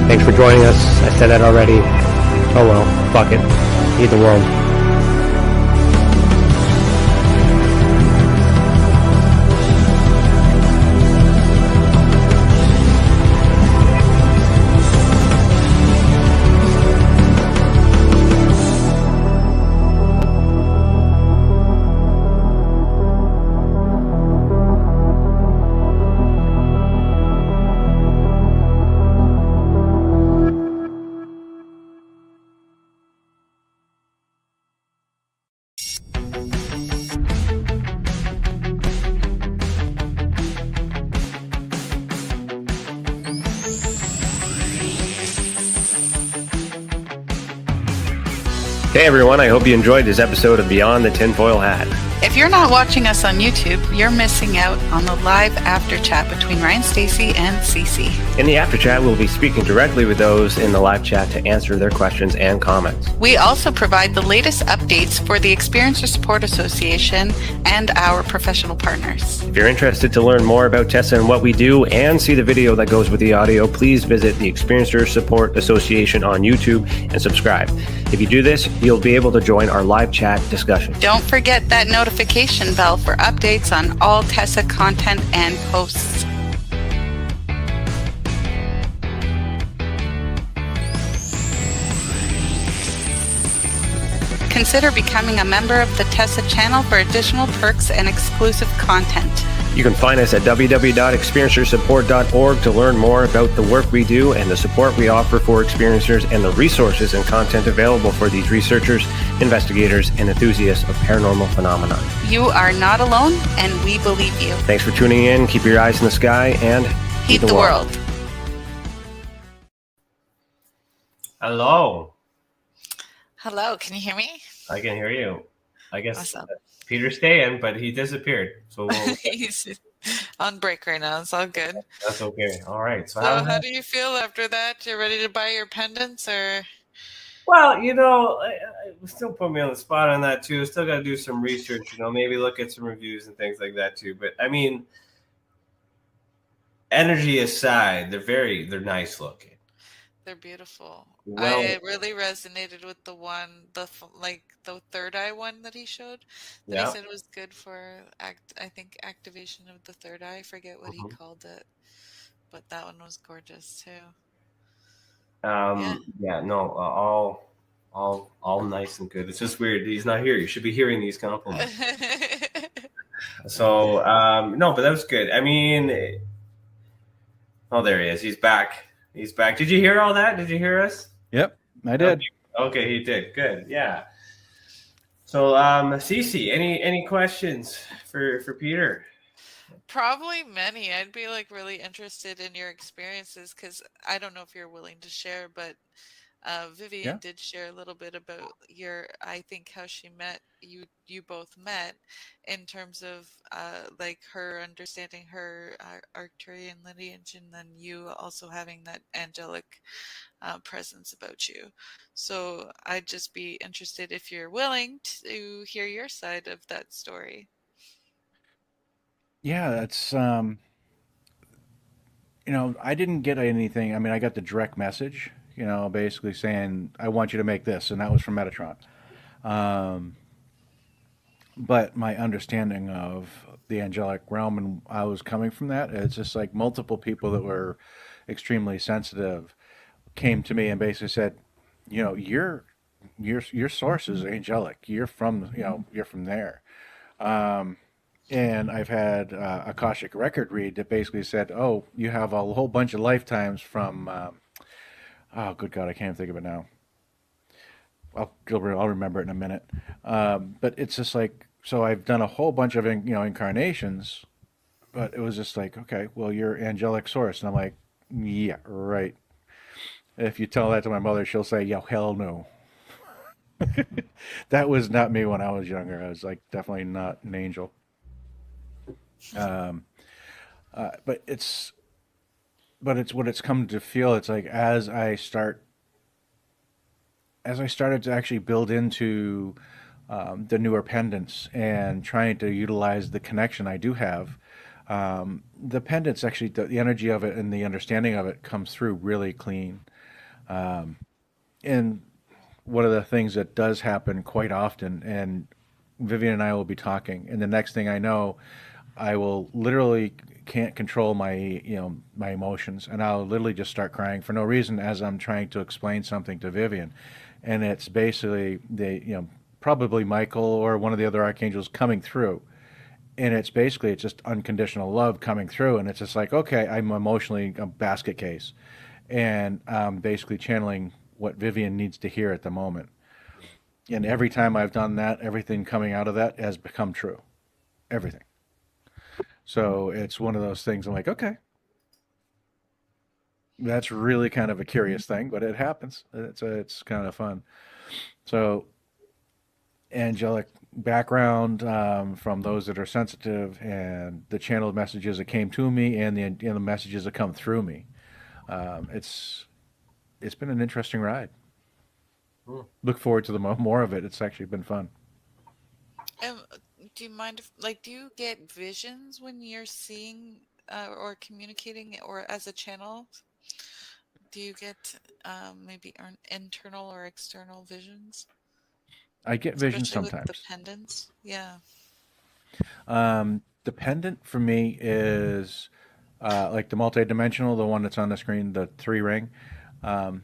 Thanks for joining us. I said that already. Oh well, fuck it. Heed the world. Hey everyone, I hope you enjoyed this episode of Beyond the Tinfoil Hat. If you're not watching us on YouTube, you're missing out on the live after chat between Ryan, Stacey, and Cece. In the after chat, we'll be speaking directly with those in the live chat to answer their questions and comments. We also provide the latest updates for the Experiencer Support Association and our professional partners. If you're interested to learn more about Tessa and what we do and see the video that goes with the audio, please visit the Experiencer Support Association on YouTube and subscribe. If you do this, you'll be able to join our live chat discussion. Don't forget that notification bell for updates on all Tessa content and posts. Consider becoming a member of the Tessa channel for additional perks and exclusive content. You can find us at www.experiencersupport.org to learn more about the work we do and the support we offer for experiencers and the resources and content available for these researchers, investigators, and enthusiasts of paranormal phenomena. You are not alone, and we believe you. Thanks for tuning in. Keep your eyes in the sky and Heed the world. Hello. Hello, can you hear me? I can hear you. I guess Awesome. Peter's staying, but he disappeared. So He's on break right now. It's all good. that's okay. All right. So, How do you feel after that? You're ready to buy your pendants, or? well, I still put me on the spot on that too. Still got to do some research, maybe look at some reviews and things like that too. But I mean, energy aside, they're nice looking. They're beautiful. Well, I really resonated with the third eye one that he showed. That he said was good for activation of the third eye. I forget what he called it, but that one was gorgeous too. All nice and good. It's just weird he's not here. You should be hearing these compliments. So no, but that was good. I mean, oh, there he is. He's back. He's back. Did you hear all that? Did you hear us? Yep, I did. Okay, he did. Good. Yeah. So, Cece, any questions for Peter? Probably many. I'd be really interested in your experiences, because I don't know if you're willing to share, but Vivian did share a little bit about how she met you both met, in terms of her understanding her Arcturian lineage, and then you also having that angelic presence about you. So I'd just be interested if you're willing to hear your side of that story. Yeah, that's I didn't get anything. I mean, I got the direct message, basically saying I want you to make this, and that was from Metatron. But my understanding of the angelic realm and I was coming from that, it's just like multiple people that were extremely sensitive came to me and basically said, you know, your source is angelic. You're from, you know, you're from there. Um, and I've had Akashic record read that basically said, oh, you have a whole bunch of lifetimes from, oh, good God, I can't think of it now. I'll remember it in a minute. But it's just like, so I've done a whole bunch of, incarnations, but it was just like, okay, well, you're angelic source. And I'm like, yeah, right. If you tell that to my mother, she'll say, yeah, hell no. That was not me when I was younger. I was like, definitely not an angel. Um, but it's what it's come to feel. It's like as I started to actually build into the newer pendants and trying to utilize the connection I do have, the pendants actually, the energy of it and the understanding of it comes through really clean. And one of the things that does happen quite often, and Vivian and I will be talking, and the next thing I know, I will literally can't control my emotions, and I'll literally just start crying for no reason as I'm trying to explain something to Vivian, and it's basically probably Michael or one of the other archangels coming through, and it's just unconditional love coming through, and it's just like, okay, I'm emotionally a basket case, and I'm basically channeling what Vivian needs to hear at the moment. And every time I've done that, everything coming out of that has become true. Everything. So it's one of those things I'm like, okay, that's really kind of a curious thing, but it happens. It's kind of fun. So angelic background from those that are sensitive, and the channeled messages that came to me, and the messages that come through me. It's been an interesting ride. Look forward to the more of it. It's actually been fun. Um, do you mind if, like, do you get visions when you're seeing or communicating or as a channel? Do you get maybe internal or external visions, I get visions especially with the sometimes. pendants? Yeah. The pendant for me is like the multi-dimensional, the one that's on the screen, the three ring. Um,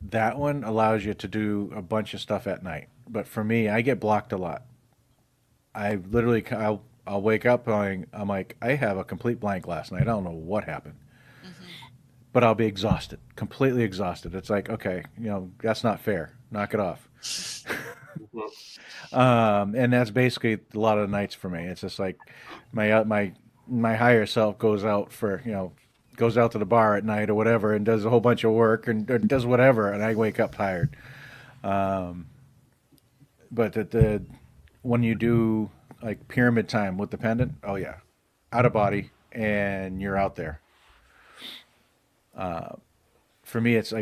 that one allows you to do a bunch of stuff at night. But for me, I get blocked a lot. I literally, I'll wake up going, I'm like, I have a complete blank last night. I don't know what happened. Hmm. But I'll be exhausted, completely exhausted. It's like, okay, that's not fair. Knock it off. And that's basically a lot of the nights for me. It's just like my higher self goes out goes out to the bar at night or whatever and does a whole bunch of work and or does whatever, and I wake up tired. Um, but when you do like pyramid time with the pendant, oh yeah, out of body and you're out there. For me, it's the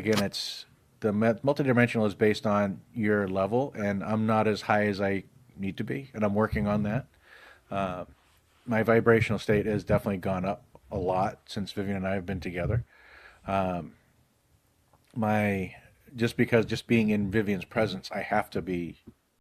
multidimensional is based on your level, and I'm not as high as I need to be, and I'm working on that. Uh, my vibrational state has definitely gone up a lot since Vivian and I have been together. My just because just being in Vivian's presence, I have to be